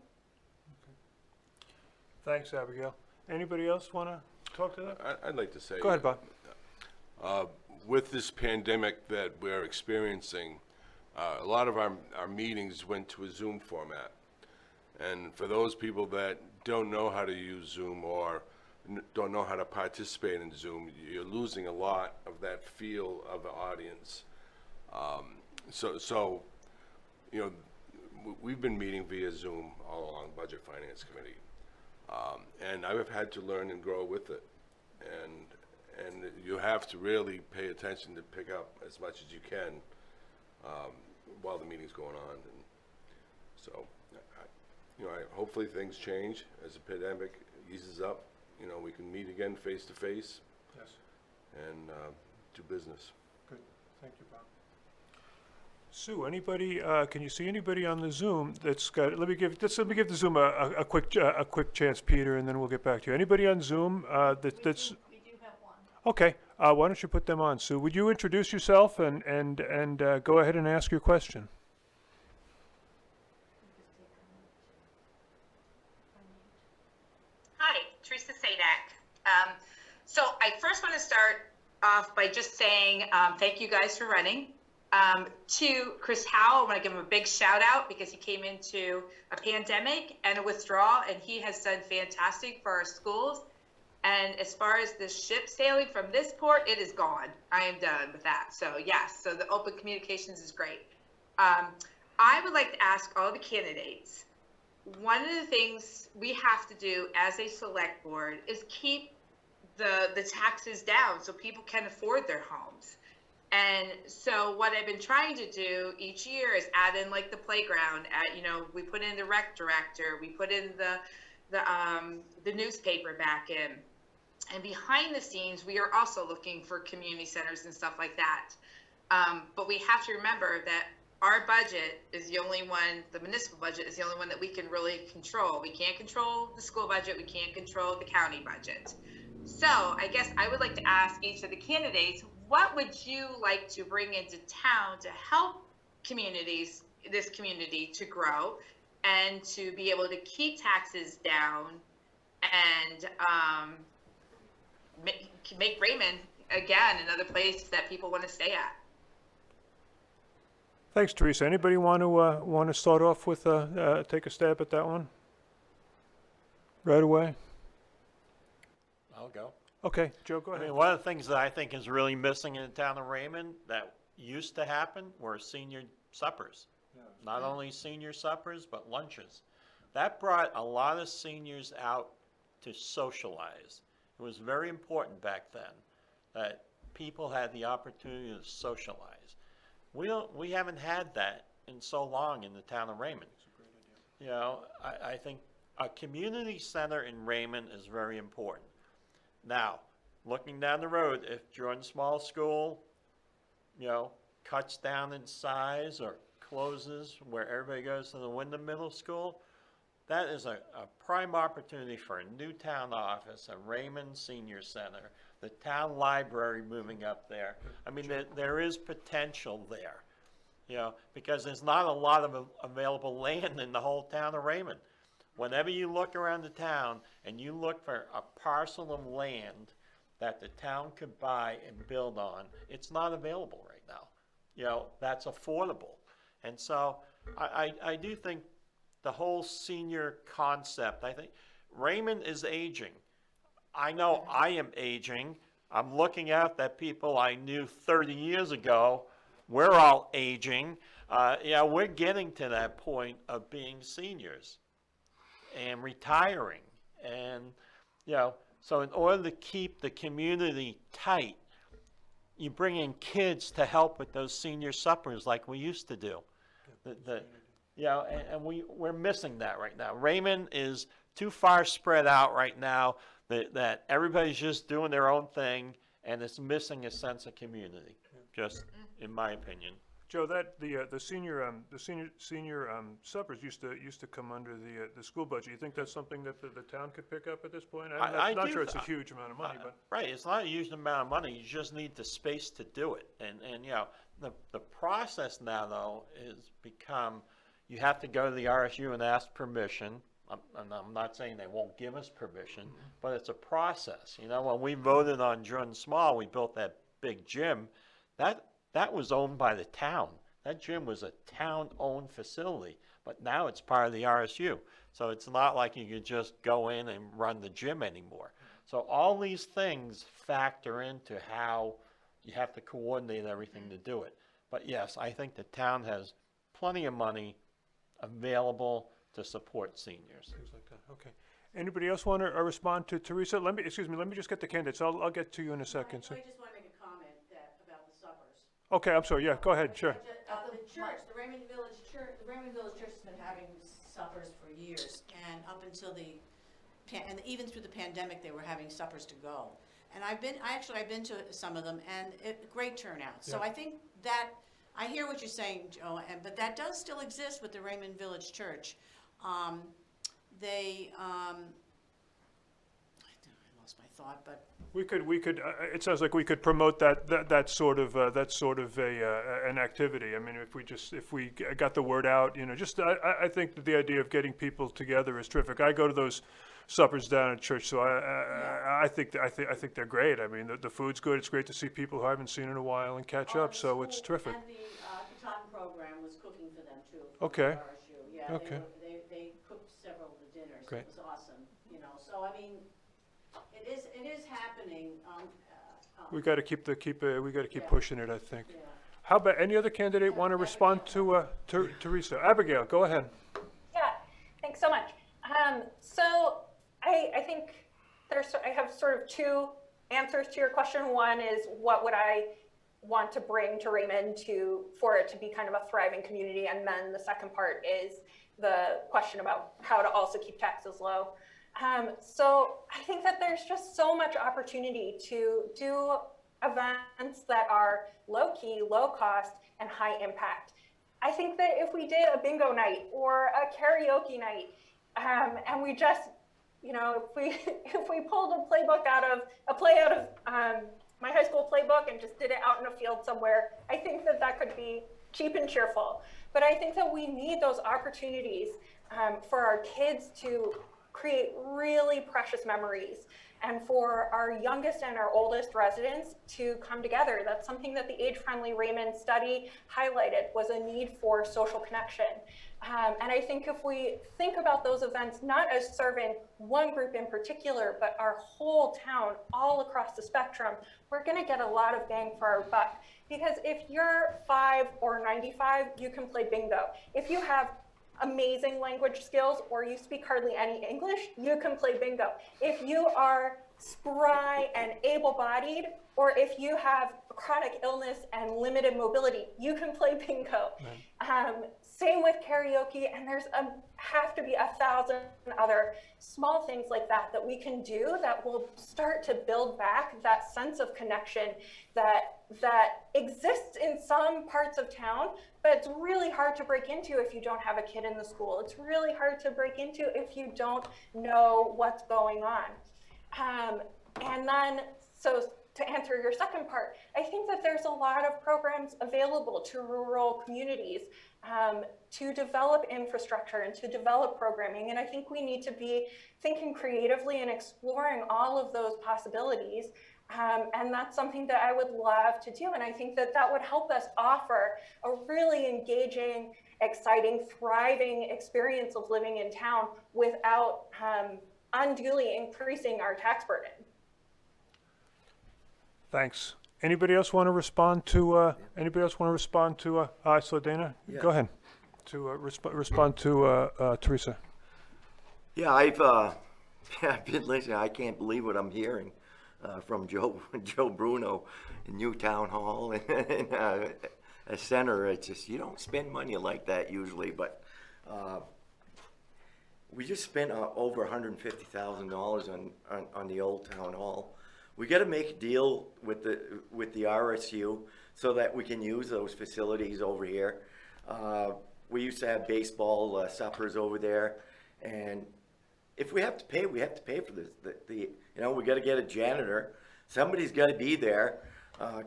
Thanks, Abigail. Anybody else want to talk to that? I'd like to say. Go ahead, Bob. With this pandemic that we're experiencing, a lot of our meetings went to a Zoom format. And for those people that don't know how to use Zoom or don't know how to participate in Zoom, you're losing a lot of that feel of the audience. So, you know, we've been meeting via Zoom all along Budget Finance Committee. And I've had to learn and grow with it. And you have to really pay attention to pick up as much as you can while the meeting's going on. And so, hopefully things change as the pandemic eases up. You know, we can meet again face to face. Yes. And do business. Good. Thank you, Bob. Sue, anybody? Can you see anybody on the Zoom that's got? Let me give the Zoom a quick chance, Peter, and then we'll get back to you. Anybody on Zoom that's? We do have one. Okay. Why don't you put them on? Sue, would you introduce yourself and go ahead and ask your question? Hi, Teresa Sadak. So I first want to start off by just saying thank you guys for running. To Chris Howe, I want to give him a big shout out because he came into a pandemic and a withdrawal, and he has done fantastic for our schools. And as far as the ship sailing from this port, it is gone. I am done with that. So yes, so the open communications is great. I would like to ask all the candidates, one of the things we have to do as a select board is keep the taxes down so people can afford their homes. And so what I've been trying to do each year is add in like the playground, we put in the rec director, we put in the newspaper back in. And behind the scenes, we are also looking for community centers and stuff like that. But we have to remember that our budget is the only one, the municipal budget is the only one that we can really control. We can't control the school budget, we can't control the county budget. So I guess I would like to ask each of the candidates, what would you like to bring into town to help this community to grow and to be able to keep taxes down and make Raymond, again, another place that people want to stay at? Thanks, Teresa. Anybody want to start off with take a stab at that one right away? I'll go. Okay, Joe, go I ahead. mean, one of the things that I think is really missing in the town of Raymond that used to happen were senior suppers. Not only senior suppers, but lunches. That brought a lot of seniors out to socialize. It was very important back then that people had the opportunity to socialize. We haven't had that in so long in the town of Raymond. You know, I think a community center in Raymond is very important. Now, looking down the road, if Jordan Small School, cuts down in size or closes where everybody goes to the Wyndham Middle School, that is a prime opportunity for a new town office, a Raymond Senior Center, the town library moving up there. I mean, there is potential there, because there's not a lot of available land in the whole town of Raymond. Whenever you look around the town and you look for a parcel of land that the town could buy and build on, it's not available right now. That's affordable. And so I do think the whole senior concept, I think Raymond is aging. I know I am aging. I'm looking out at people I knew 30 years ago. We're all aging. We're getting to that point of being seniors and retiring. And, so in order to keep the community tight, you bring in kids to help with those senior suppers like we used to do. We're missing that right now. Raymond is too far spread out right now that everybody's just doing their own thing, and it's missing a sense of community, just in my opinion. Joe, that the senior suppers used to come under the school budget. You think that's something that the town could pick up at this point? I'm not sure it's a huge amount of money, but right, it's not a huge amount of money. You just need the space to do it, and the process now though is become you have to go to the RSU and ask permission. I'm not saying they won't give us permission, but it's a process. When we voted on Jordan Small, we built that big gym. That was owned by the town. That gym was a town-owned facility, but now it's part of the RSU. So it's not like you could just go in and run the gym anymore. So all these things factor into how you have to coordinate everything to do it. But yes, I think the town has plenty of money available to support seniors. things like that. Okay. Anybody else want to respond to Teresa? Let me just get the candidates. I'll get to you in a second. So. I just want to make a comment about the suppers. Okay, I'm sorry. Yeah, go ahead. Sure. The church, the Raymond Village Church has been having suppers for years, and up until and even through the pandemic, they were having suppers to go. And I've been to some of them, and great turnout. So Yeah. I think that I hear what you're saying, Joe, but that does still exist with the Raymond Village Church. I lost my thought, but We could, it sounds like we could promote that sort of an activity. I mean, if we got the word out, I think that the idea of getting people together is terrific. I go to those suppers down at church, so I think they're great. I mean, the food's good. It's great to see people who I haven't seen in a while and catch up, so it's terrific. And the Cotton program was cooking for them too. Okay. For RSU. Yeah, Okay. they cooked several of the dinners. Great. It was awesome, so I mean, it is happening. We got to keep Yeah. pushing it, I think. Yeah. How about any other candidate want to respond to Teresa? Abigail, go ahead. Yeah, thanks so much. So I think I have sort of two answers to your question. One is, what would I want to bring to Raymond for it to be kind of a thriving community? And then the second part is the question about how to also keep taxes low. So I think that there's just so much opportunity to do events that are low key, low cost, and high impact. I think that if we did a bingo night or a karaoke night, and we just, if we pulled a play out of my high school playbook and just did it out in a field somewhere, I think that could be cheap and cheerful. But I think that we need those opportunities for our kids to create really precious memories, and for our youngest and our oldest residents to come together. That's something that the Age-Friendly Raymond study highlighted, was a need for social connection. And I think if we think about those events not as serving one group in particular, but our whole town all across the spectrum, we're gonna get a lot of bang for our buck. Because if you're 5 or 95, you can play bingo. If you have amazing language skills or you speak hardly any English, you can play bingo. If you are spry and able-bodied, or if you have chronic illness and limited mobility, you can play bingo. Right. Same with karaoke, and there's have to be 1,000 other small things like that we can do that will start to build back that sense of connection that exists in some parts of town, but it's really hard to break into if you don't have a kid in the school. It's really hard to break into if you don't know what's going on. And then, so to answer your second part, I think that there's a lot of programs available to rural communities to develop infrastructure and to develop programming. And I think we need to be thinking creatively and exploring all of those possibilities. And that's something that I would love to do. And I think that would help us offer a really engaging, exciting, thriving experience of living in town without unduly increasing our tax burden. Thanks. Anybody else want to respond to? I saw Dana. Yeah. Go ahead. To respond to Teresa. Yeah, I've been listening. I can't believe what I'm hearing from Joe Bruno in New Town Hall and a center. It's just, you don't spend money like that usually, but we just spent over $150,000 on the old town hall. We got to make a deal with the RSU so that we can use those facilities over here. We used to have baseball suppers over there, and if we have to pay, we have to pay for this. We got to get a janitor. Somebody's got to be there.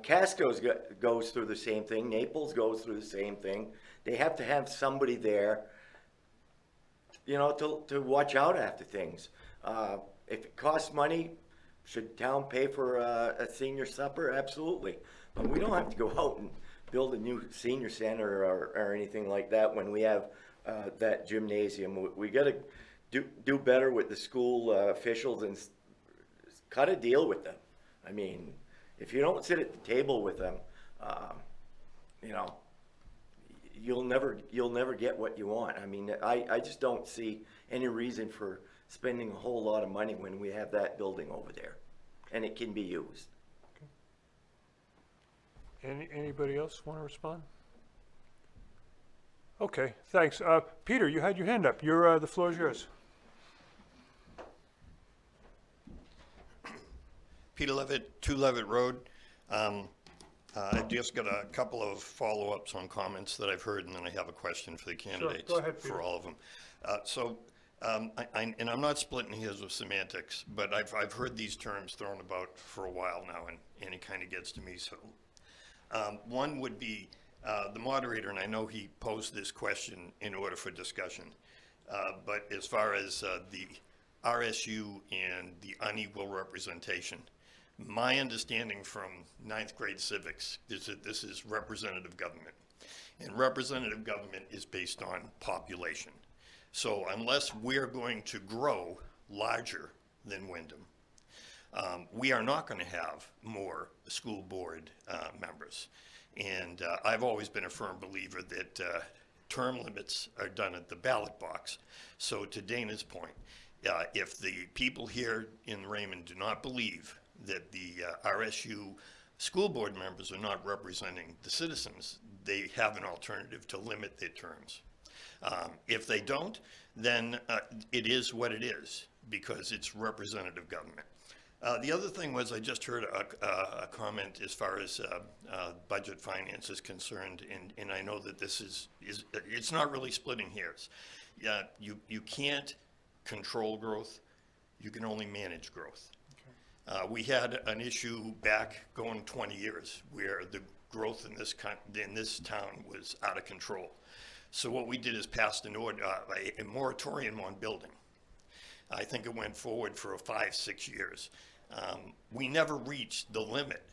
Casco's goes through the same thing. Naples goes through the same thing. They have to have somebody there, to watch out after things. If it costs money, should town pay for a senior supper? Absolutely. But we don't have to go out and build a new senior center or anything like that when we have that gymnasium. We got to do better with the school officials and cut a deal with them. I mean, if you don't sit at the table with them, you'll never get what you want. I mean, I just don't see any reason for spending a whole lot of money when we have that building over there, and it can be used. Anybody else want to respond? Okay, thanks. Peter, you had your hand up. The floor is yours. Peter Levitt, 2 Levitt Road. I just got a couple of follow-ups on comments that I've heard, and then I have a question for the candidates. Go ahead, Peter. For all of them. So And I'm not splitting hairs with semantics, but I've heard these terms thrown about for a while now, and it kind of gets to me. So one would be the moderator, and I know he posed this question in order for discussion, but as far as the RSU and the unequal representation, my understanding from ninth grade civics is that this is representative government. And representative government is based on population. So unless we're going to grow larger than Wyndham, we are not going to have more school board members. And I've always been a firm believer that term limits are done at the ballot box. So to Dana's point, if the people here in Raymond do not believe that the RSU school board members are not representing the citizens, they have an alternative to limit their terms. If they don't, then it is what it is, because it's representative government. The other thing was, I just heard a comment as far as budget finance is concerned, and I know that this is it's not really splitting hairs. You can't control growth, you can only manage growth. We had an issue back going 20 years where the growth in this town was out of control. So what we did is passed a moratorium on building. I think it went forward for 5-6 years. We never reached the limit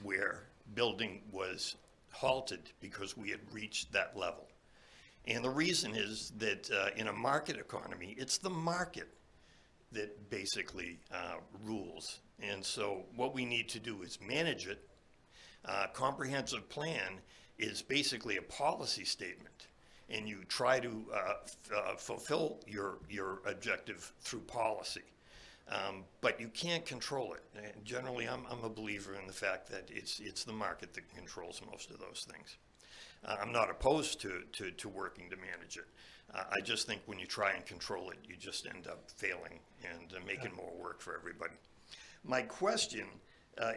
where building was halted because we had reached that level. And the reason is that in a market economy, it's the market that basically rules. And so what we need to do is manage it. Comprehensive plan is basically a policy statement, and you try to fulfill your objective through policy. But you can't control it. And generally, I'm a believer in the fact that it's the market that controls most of those things. I'm not opposed to working to manage it. I just think when you try and control it, you just end up failing and making more work for everybody. My question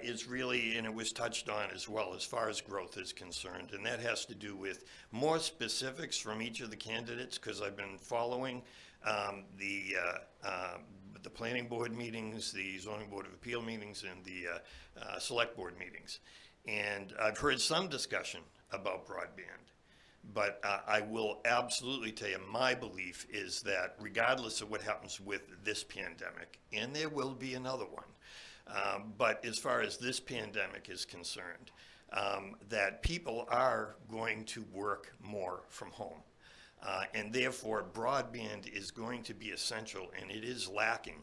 is really, and it was touched on as well as far as growth is concerned, and that has to do with more specifics from each of the candidates, because I've been following the planning board meetings, the zoning board of appeal meetings, and the select board meetings. And I've heard some discussion about broadband. But I will absolutely tell you, my belief is that regardless of what happens with this pandemic, and there will be another one, but as far as this pandemic is concerned, that people are going to work more from home. And therefore, broadband is going to be essential, and it is lacking,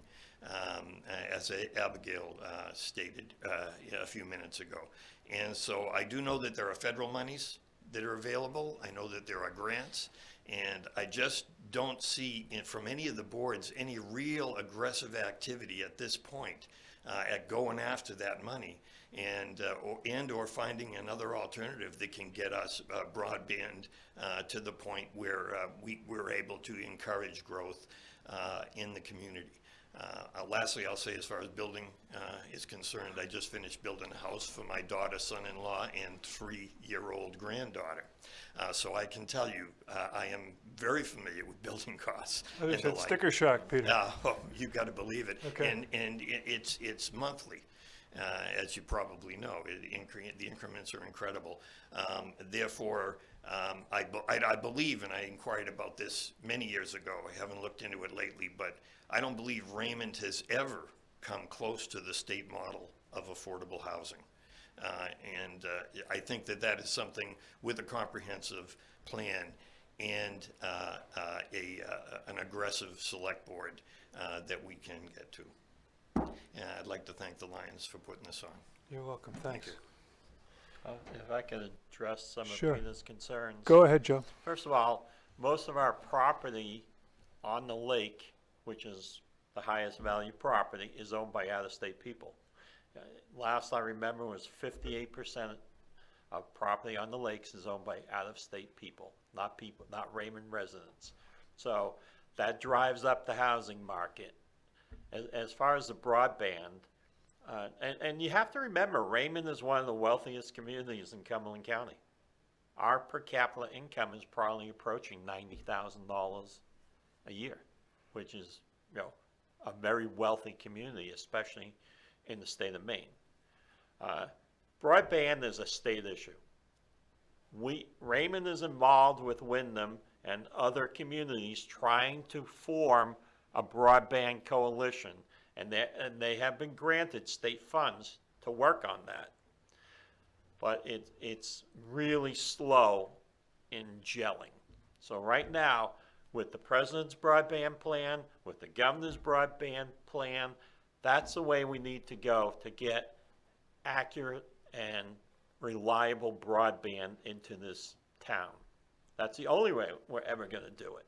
as Abigail stated a few minutes ago. And so I do know that there are federal monies that are available. I know that there are grants, and I just don't see from any of the boards any real aggressive activity at this point at going after that money and or finding another alternative that can get us broadband to the point where we're able to encourage growth in the community. Lastly, I'll say, as far as building is concerned, I just finished building a house for my daughter, son-in-law, and 3-year-old granddaughter. So I can tell you, I am very familiar with building costs. I just had sticker shock, Peter. Oh, you got to believe it. Okay. And it's monthly, as you probably know. The increments are incredible. Therefore, I believe, and I inquired about this many years ago, I haven't looked into it lately, but I don't believe Raymond has ever come close to the state model of affordable housing. And I think that is something with a comprehensive plan and an aggressive select board that we can get to. And I'd like to thank the Lions for putting this on. You're welcome, thanks. If I could address some Sure. of Peter's concerns. Go ahead, Joe. First of all, most of our property on the lake, which is the highest value property, is owned by out-of-state people. Last I remember was 58% of property on the lakes is owned by out-of-state people, not Raymond residents. So that drives up the housing market. As far as the broadband, and you have to remember, Raymond is one of the wealthiest communities in Cumberland County. Our per capita income is probably approaching $90,000 a year, which is, you know, a very wealthy community, especially in the state of Maine. Broadband is a state issue. Raymond is involved with Wyndham and other communities trying to form a broadband coalition, and they have been granted state funds to work on that. But it's really slow in gelling. So right now, with the president's broadband plan, with the governor's broadband plan, that's the way we need to go to get accurate and reliable broadband into this town. That's the only way we're ever going to do it.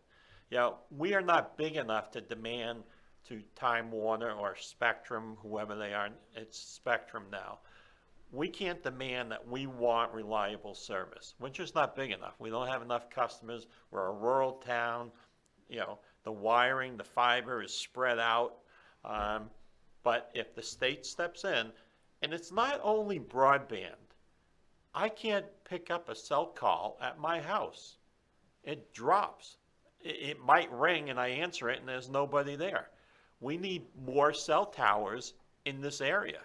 You know, we are not big enough to demand to Time Warner or Spectrum, whoever they are, it's Spectrum now. We can't demand that we want reliable service. We're just not big enough. We don't have enough customers. We're a rural town. You know, the wiring, the fiber is spread out. But if the state steps in, and it's not only broadband, I can't pick up a cell call at my house. It drops. It might ring and I answer it and there's nobody there. We need more cell towers in this area.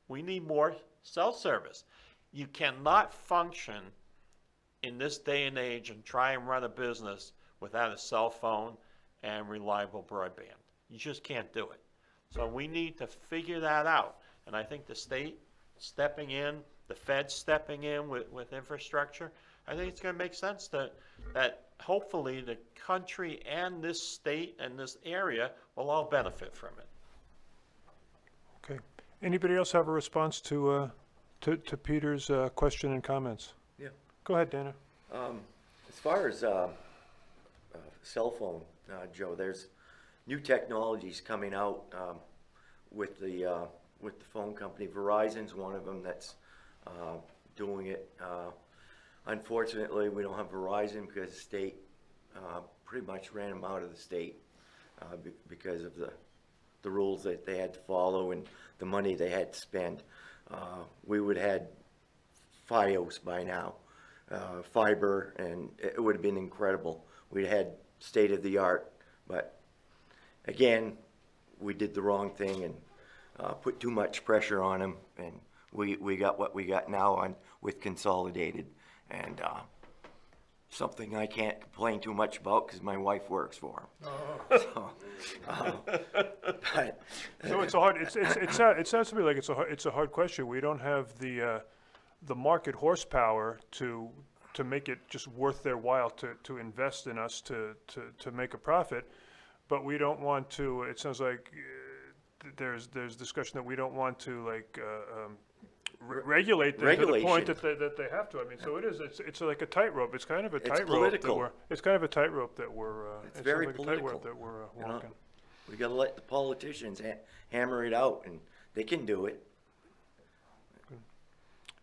We need more cell service. You cannot function in this day and age and try and run a business without a cell phone and reliable broadband. You just can't do it. So we need to figure that out. And I think the state stepping in, the Fed stepping in with infrastructure, I think it's going to make sense that hopefully the country and this state and this area will all benefit from it. Okay. Anybody else have a response to Peter's question and comments? Yeah. Go ahead, Dana. As far as cell phone, Joe, there's new technologies coming out with the phone company. Verizon's one of them that's doing it. Unfortunately, we don't have Verizon because the state pretty much ran them out of the state because of the rules that they had to follow and the money they had to spend. We would have had Fios by now, fiber, and it would have been incredible. We'd had state of the art, but again, we did the wrong thing and put too much pressure on them, and we got what we got now with Consolidated, and something I can't complain too much about because my wife works for them. So it's a hard. It sounds to me like it's a hard question. We don't have the market horsepower to make it just worth their while to invest in us to make a profit, but we don't want to. It sounds like there's discussion that we don't want to regulate them to the point that they have to. I mean, so it's like a tightrope. It's kind of a tightrope that we're. It's kind of a tightrope that we're. It's very like political. a tightrope that we're walking. We got to let the politicians hammer it out, and they can do it.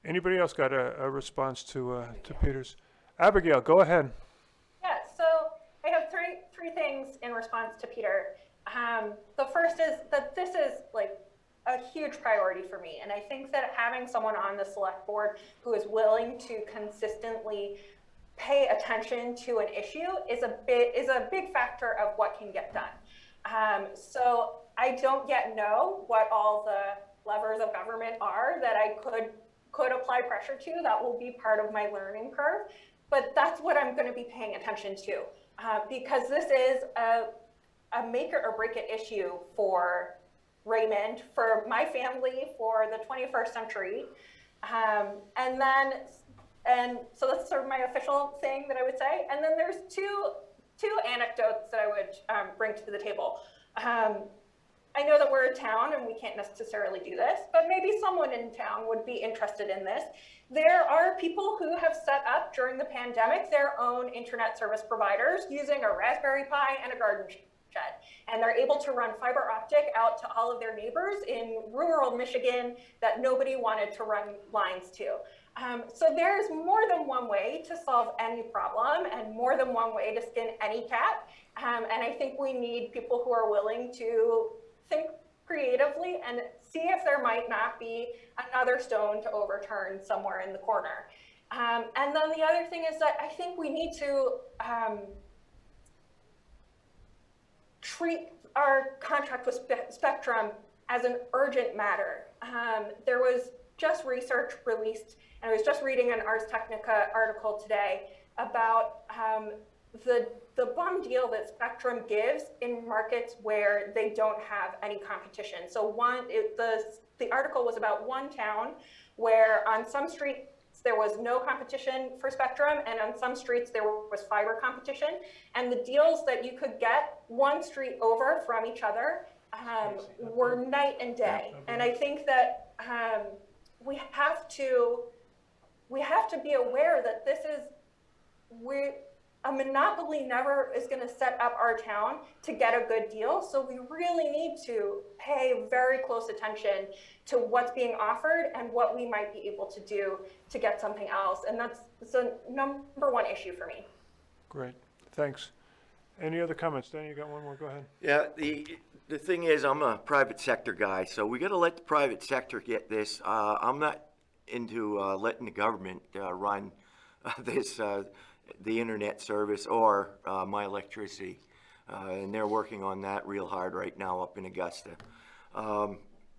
Anybody else got a response to Peter's? Abigail, go ahead. Yeah, so I have three things in response to Peter. The first is that this is like a huge priority for me, and I think that having someone on the select board who is willing to consistently pay attention to an issue is a big factor of what can get done. So I don't yet know what all the levers of government are that I could apply pressure to. That will be part of my learning curve, but that's what I'm going to be paying attention to, because this is a make it or break it issue for Raymond, for my family, for the 21st century. And so that's sort of my official thing that I would say. And then there's two anecdotes that I would bring to the table. I know that we're a town and we can't necessarily do this, but maybe someone in town would be interested in this. There are people who have set up during the pandemic their own internet service providers using a Raspberry Pi and a garden shed. And they're able to run fiber optic out to all of their neighbors in rural Michigan that nobody wanted to run lines to. So there's more than one way to solve any problem and more than one way to skin any cat. And I think we need people who are willing to think creatively and see if there might not be another stone to overturn somewhere in the corner. And then the other thing is that I think we need to treat our contract with Spectrum as an urgent matter. There was just research released, and I was just reading an Ars Technica article today about the bum deal that Spectrum gives in markets where they don't have any competition. So the article was about one town where on some streets there was no competition for Spectrum, and on some streets there was fiber competition. And the deals that you could get one street over from each other were night and day. And I think that we have to be aware that a monopoly never is going to set up our town to get a good deal. So we really need to pay very close attention to what's being offered and what we might be able to do to get something else. And that's the number one issue for me. Great, thanks. Any other comments? Dan, you got one more, go ahead. Yeah, the thing is, I'm a private sector guy, so we gotta let the private sector get this. I'm not into letting the government run the internet service or my electricity. And they're working on that real hard right now up in Augusta.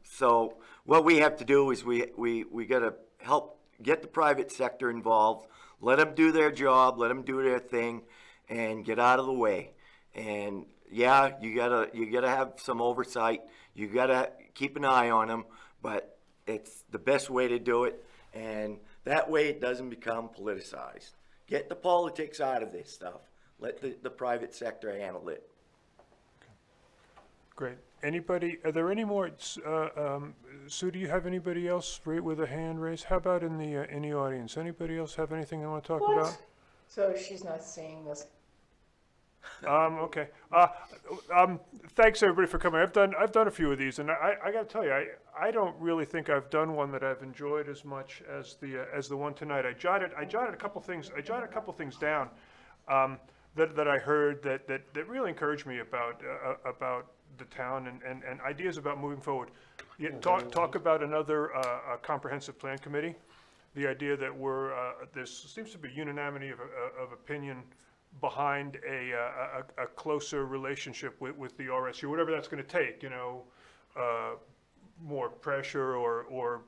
So what we have to do is we gotta help get the private sector involved, let them do their job, let them do their thing, and get out of the way. And yeah, you gotta have some oversight. You gotta keep an eye on them, but it's the best way to do it, and that way it doesn't become politicized. Get the politics out of this stuff. Let the private sector handle it. Great. Anybody, are there any more, Sue, do you have anybody else with a hand raised? How about in the audience? Anybody else have anything they want to talk about? So she's not seeing this. Okay. Thanks everybody for coming. I've done a few of these, and I got to tell you, I don't really think I've done one that I've enjoyed as much as the one tonight. I jotted a couple things. I jotted a couple things down that I heard that really encouraged me about the town and ideas about moving forward. Talk about another comprehensive plan committee. The idea that there seems to be unanimity of opinion behind a closer relationship with the RSU, whatever that's going to take, more pressure or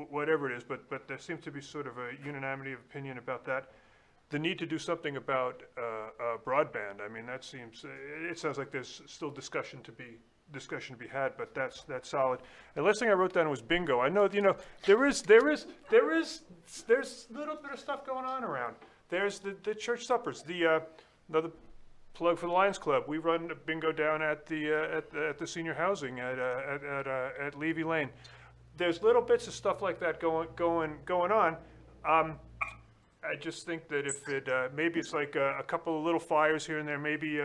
whatever it is, but there seems to be sort of a unanimity of opinion about that. The need to do something about broadband. I mean, it sounds like there's still discussion to be had, but that's solid. And last thing I wrote down was bingo. I know, there's a little bit of stuff going on around. There's the church suppers. Another plug for the Lions Club. We run a bingo down at the senior housing at Levy Lane. There's little bits of stuff like that going on. I just think that if maybe it's like a couple of little fires here and there. Maybe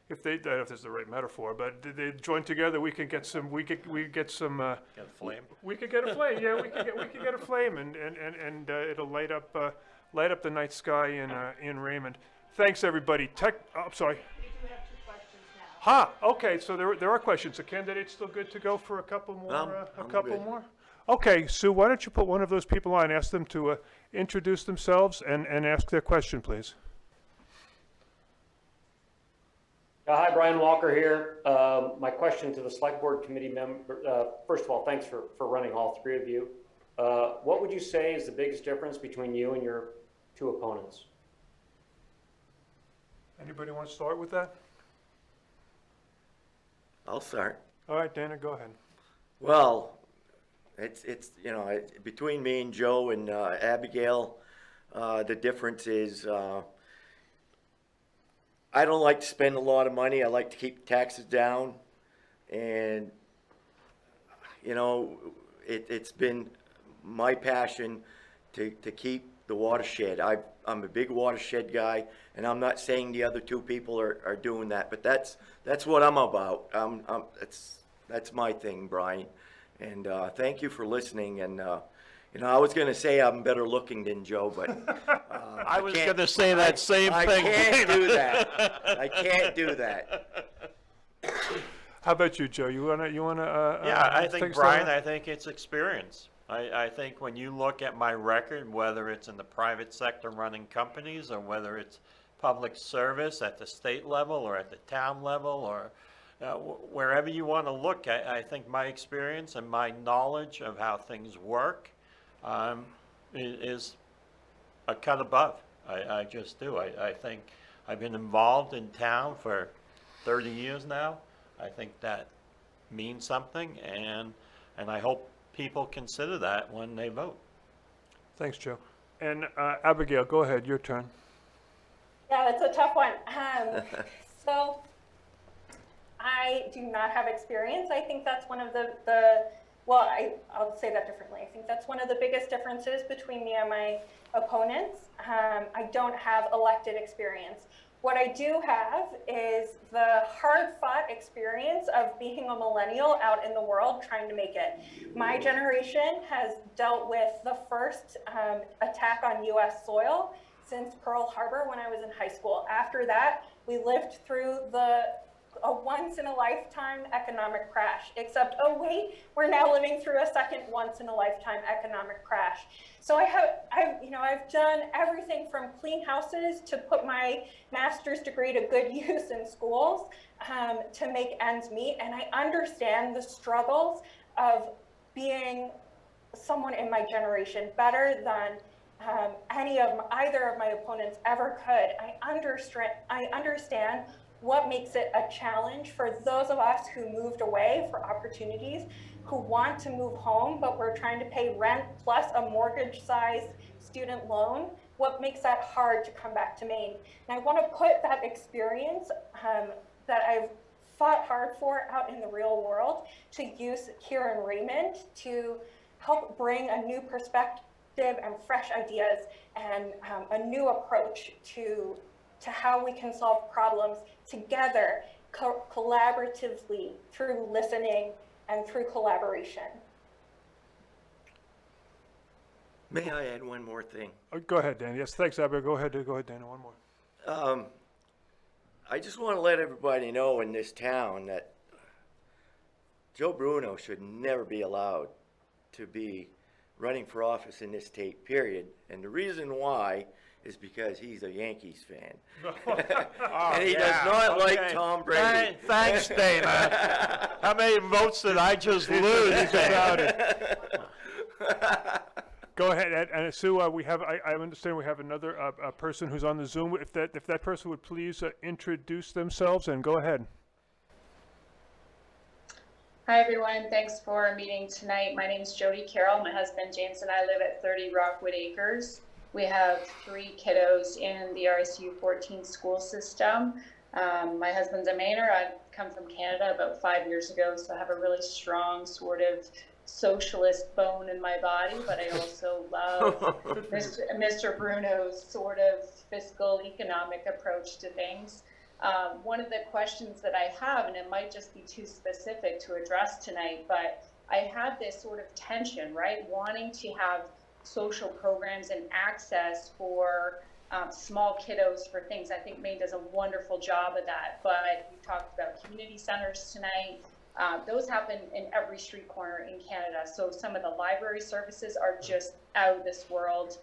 if I don't know if this is the right metaphor, but they join together, we can get some. We get some. Got a flame? We could get a flame. Yeah, we could get a flame, and it'll light up the night sky in Raymond. Thanks, everybody. I'm sorry. We do have 2 questions now. Okay, so there are questions. The candidate's still good to go for a couple more? I'm good. More? Okay, Sue, why don't you put one of those people on, ask them to introduce themselves and ask their question, please. Hi, Brian Walker here. My question to the Select Board Committee member, first of all, thanks for running all 3 of you. What would you say is the biggest difference between you and your 2 opponents? Anybody want to start with that? I'll start. All right, Dana, go ahead. Well, it's between me and Joe and Abigail, the difference is I don't like to spend a lot of money. I like to keep taxes down, and it's been my passion to keep the watershed. I'm a big watershed guy, and I'm not saying the other 2 people are doing that, but that's what I'm about. That's my thing, Brian. And thank you for listening. And I was going to say I'm better looking than Joe, but I was going to say that same thing. I can't do that. I can't do that. How about you, Joe? You wanna? Yeah, I take think, a stab Brian, at it? I think it's experience. I think when you look at my record, whether it's in the private sector running companies or whether it's public service at the state level or at the town level or wherever you want to look, I think my experience and my knowledge of how things work is a cut above. I just do. I think I've been involved in town for 30 years now. I think that means something, and I hope people consider that when they vote. Thanks, Joe. And Abigail, go ahead, your turn. Yeah, it's a tough one. So I do not have experience. I think that's one of I'll say that differently. I think that's one of the biggest differences between me and my opponents. I don't have elected experience. What I do have is the hard-fought experience of being a millennial out in the world trying to make it. My generation has dealt with the first attack on US soil since Pearl Harbor when I was in high school. After that, we lived through a once-in-a-lifetime economic crash, except, oh wait, we're now living through a second once-in-a-lifetime economic crash. So I've done everything from clean houses to put my master's degree to good use in schools to make ends meet, and I understand the struggles of being someone in my generation better than either of my opponents ever could. I understand what makes it a challenge for those of us who moved away for opportunities, who want to move home, but we're trying to pay rent plus a mortgage-sized student loan. What makes that hard to come back to Maine? And I want to put that experience that I've fought hard for out in the real world to use here in Raymond to help bring a new perspective and fresh ideas and a new approach to how we can solve problems together, collaboratively, through listening and through collaboration. May I add one more thing? Go ahead, Dan. Yes, thanks, Abigail. Go ahead, Dana. One more. I just want to let everybody know in this town that Joe Bruno should never be allowed to be running for office in this state, period. And the reason why is because he's a Yankees fan. And he does not like Tom Brady. Thanks, Dana. How many votes did I just lose? About it. Go ahead, and Sue. I understand we have another person who's on the Zoom. If that person would please introduce themselves and go ahead. Hi, everyone. Thanks for meeting tonight. My name is Jody Carroll. My husband, James, and I live at 30 Rockwood Acres. We have 3 kiddos in the RSU 14 school system. My husband's a Mainer. I come from Canada about 5 years ago, so I have a really strong sort of socialist bone in my body, but I also love Mr. Bruno's sort of fiscal economic approach to things. One of the questions that I have, and it might just be too specific to address tonight, but I have this sort of tension, right? Wanting to have social programs and access for small kiddos for things. I think Maine does a wonderful job of that, but we talked about community centers tonight. Those happen in every street corner in Canada. So some of the library services are just out of this world.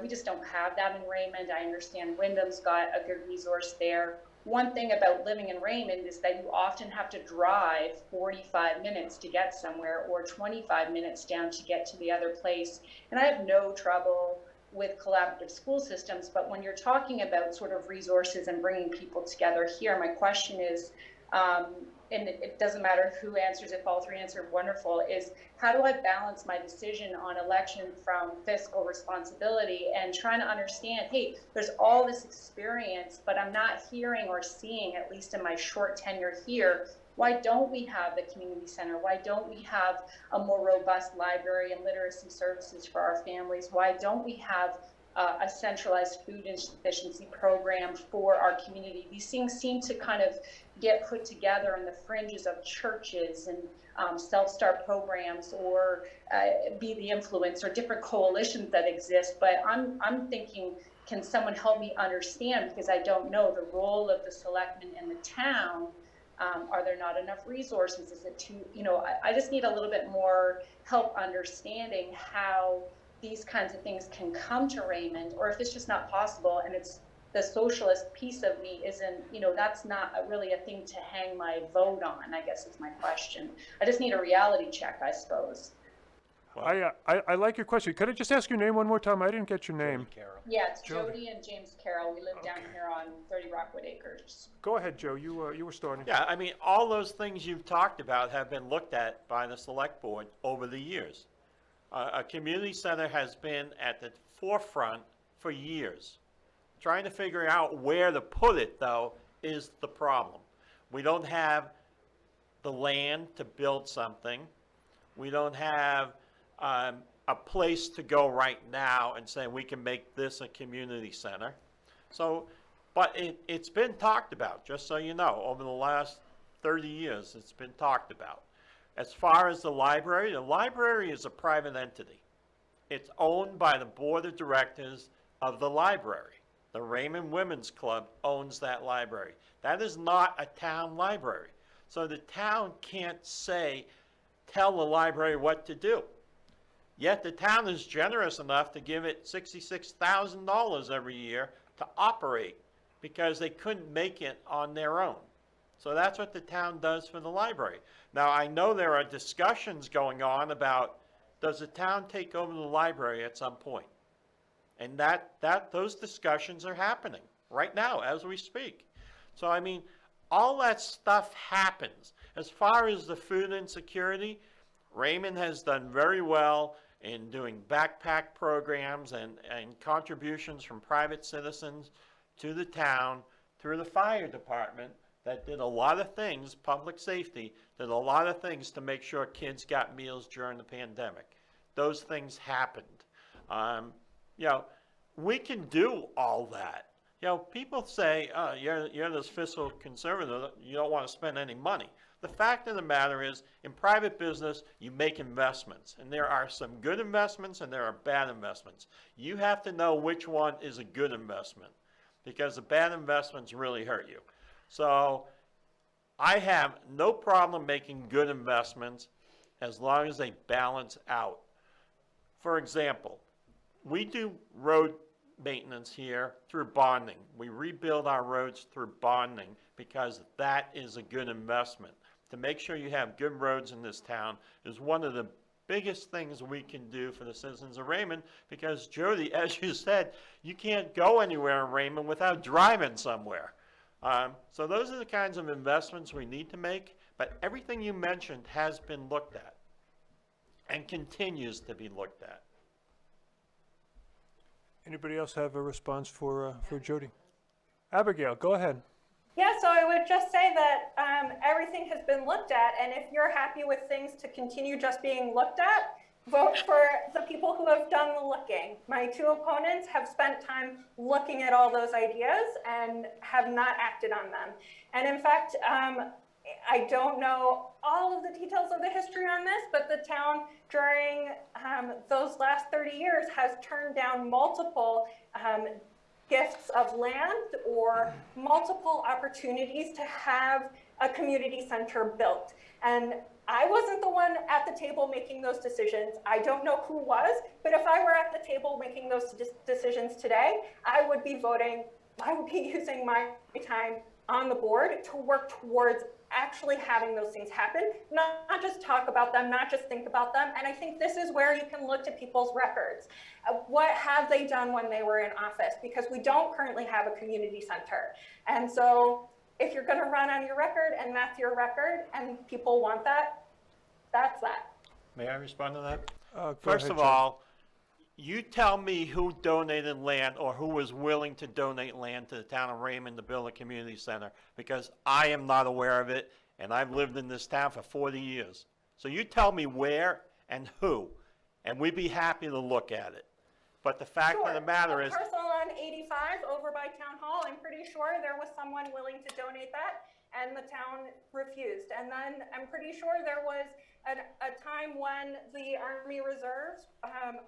We just don't have that in Raymond. I understand Wyndham's got a good resource there. One thing about living in Raymond is that you often have to drive 45 minutes to get somewhere or 25 minutes down to get to the other place. And I have no trouble with collaborative school systems, but when you're talking about sort of resources and bringing people together here, my question is, and it doesn't matter who answers, if all 3 answer wonderful, is how do I balance my decision on election from fiscal responsibility and trying to understand, hey, there's all this experience, but I'm not hearing or seeing, at least in my short tenure here, why don't we have the community center? Why don't we have a more robust library and literacy services for our families? Why don't we have a centralized food insufficiency program for our community? These things seem to kind of get put together on the fringes of churches and self-start programs or be the influence or different coalitions that exist. But I'm thinking, can someone help me understand, because I don't know the role of the selectmen in the town. Are there not enough resources? Is it too, I just need a little bit more help understanding how these kinds of things can come to Raymond, or if it's just not possible and it's the socialist piece of me isn't, that's not really a thing to hang my vote on, I guess is my question. I just need a reality check, I suppose. I like your question. Could I just ask your name one more time? I didn't get your name. Yeah, it's Jody and James Carroll. We live down here on 30 Rockwood Acres. Go ahead, Joe. You were starting. Yeah, I mean, all those things you've talked about have been looked at by the select board over the years. A community center has been at the forefront for years. Trying to figure out where to put it, though, is the problem. We don't have the land to build something. We don't have a place to go right now and say we can make this a community center. So, but it's been talked about, just so you know, over the last 30 years, it's been talked about. As far as the library is a private entity. It's owned by the board of directors of the library. The Raymond Women's Club owns that library. That is not a town library. So the town can't tell the library what to do. Yet the town is generous enough to give it $66,000 every year to operate because they couldn't make it on their own. So that's what the town does for the library. Now, I know there are discussions going on about, does the town take over the library at some point? And those discussions are happening right now as we speak. So, I mean, all that stuff happens. As far as the food insecurity, Raymond has done very well in doing backpack programs and contributions from private citizens to the town through the fire department that did a lot of things, public safety, did a lot of things to make sure kids got meals during the pandemic. Those things happened. We can do all that. People say, oh, you're this fiscal conservative, you don't want to spend any money. The fact of the matter is, in private business, you make investments. And there are some good investments and there are bad investments. You have to know which one is a good investment, because the bad investments really hurt you. So I have no problem making good investments as long as they balance out. For example, we do road maintenance here through bonding. We rebuild our roads through bonding because that is a good investment. To make sure you have good roads in this town is one of the biggest things we can do for the citizens of Raymond, because Jody, as you said, you can't go anywhere in Raymond without driving somewhere. So those are the kinds of investments we need to make, but everything you mentioned has been looked at and continues to be looked at. Anybody else have a response for Jody? Abigail, go ahead. Yeah, so I would just say that everything has been looked at, and if you're happy with things to continue just being looked at, vote for the people who have done the looking. My two opponents have spent time looking at all those ideas and have not acted on them. And in fact, I don't know all of the details of the history on this, but the town during those last 30 years has turned down multiple gifts of land or multiple opportunities to have a community center built. And I wasn't the one at the table making those decisions. I don't know who was, but if I were at the table making those decisions today, I would be using my time on the board to work towards actually having those things happen, not just talk about them, not just think about them. And I think this is where you can look to people's records. What have they done when they were in office? Because we don't currently have a community center. And so if you're going to run on your record and that's your record and people want that, that's that. May I respond to that? Go First ahead, of Joe. all, you tell me who donated land or who was willing to donate land to the town of Raymond to build a community center, because I am not aware of it, and I've lived in this town for 40 years. So you tell me where and who, and we'd be happy to look at it. But the fact of the matter is, a parcel on 85 over by Town Hall, I'm pretty sure there was someone willing to donate that, and the town refused. And then I'm pretty sure there was a time when the Army Reserves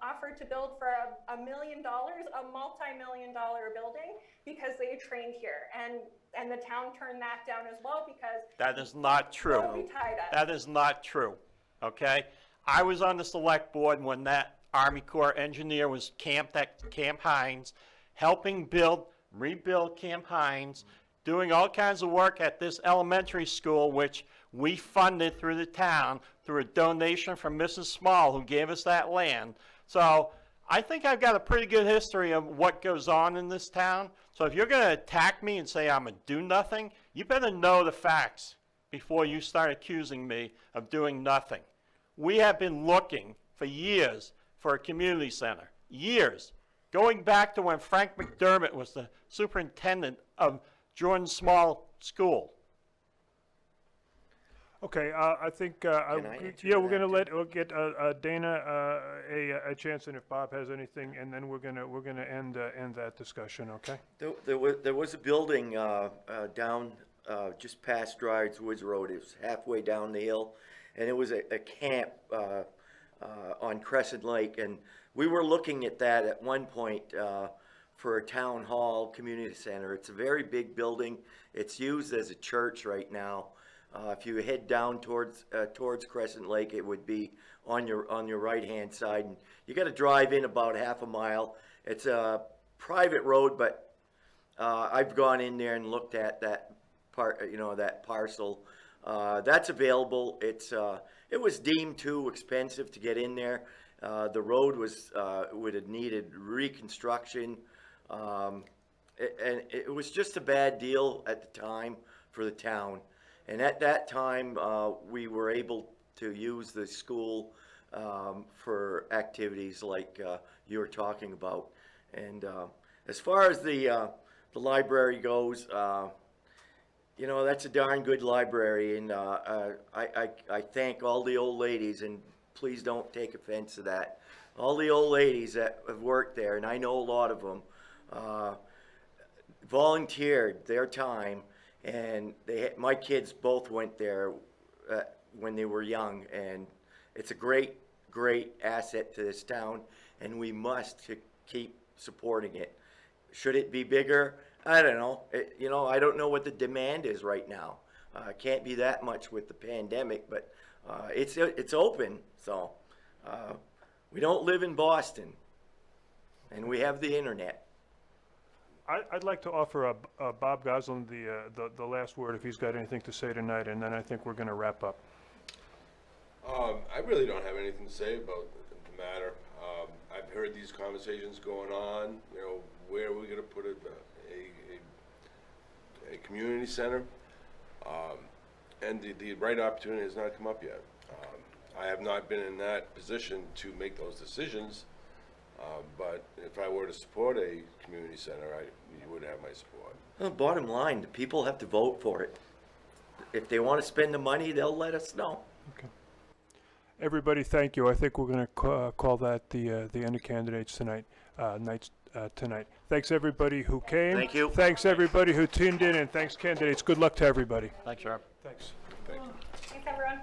offered to build for $1 million, a multi-million-dollar building, because they trained here. And the town turned that down as well because that is not true. they'll be tied up. That is not true, okay? I was on the select board when that Army Corps engineer was camped at Camp Hines, helping build rebuild Camp Hines, doing all kinds of work at this elementary school, which we funded through the town through a donation from Mrs. Small, who gave us that land. So I think I've got a pretty good history of what goes on in this town. So if you're going to attack me and say I'm a do-nothing, you better know the facts before you start accusing me of doing nothing. We have been looking for years for a community center, years, going back to when Frank McDermott was the superintendent of Jordan Small School. Okay, I think, Can I answer yeah, we're that gonna too? we'll get Dana a chance, and if Bob has anything, and then we're gonna end that discussion, okay? There was a building down just past Dryards Woods Road. It was halfway down the hill, and it was a camp on Crescent Lake. And we were looking at that at one point for a town hall community center. It's a very big building. It's used as a church right now. If you head down towards Crescent Lake, it would be on your right-hand side, and you got to drive in about half a mile. It's a private road, but I've gone in there and looked at that part, that parcel. That's available. It was deemed too expensive to get in there. The road would have needed reconstruction, and it was just a bad deal at the time for the town. And at that time, we were able to use the school for activities like you were talking about. And as far as the library goes, that's a darn good library, and I thank all the old ladies, and please don't take offense to that. All the old ladies that have worked there, and I know a lot of them, volunteered their time. And my kids both went there when they were young, and it's a great, great asset to this town, and we must keep supporting it. Should it be bigger? I don't know. I don't know what the demand is right now. Can't be that much with the pandemic, but it's open. So we don't live in Boston, and we have the internet. I'd like to offer Bob Goslin the last word if he's got anything to say tonight, and then I think we're going to wrap up. I really don't have anything to say about the matter. I've heard these conversations going on. Where are we going to put a community center? And the right opportunity has not come up yet. I have not been in that position to make those decisions. But if I were to support a community center, you would have my support. Well, bottom line, the people have to vote for it. If they want to spend the money, they'll let us know. Okay. Everybody, thank you. I think we're going to call that the end of candidates tonight. Tonight. Thanks everybody who came. Thank you. Thanks everybody who tuned in, and thanks candidates. Good luck to everybody. Thanks, Rob. Thanks. Thank you. Thanks, everyone.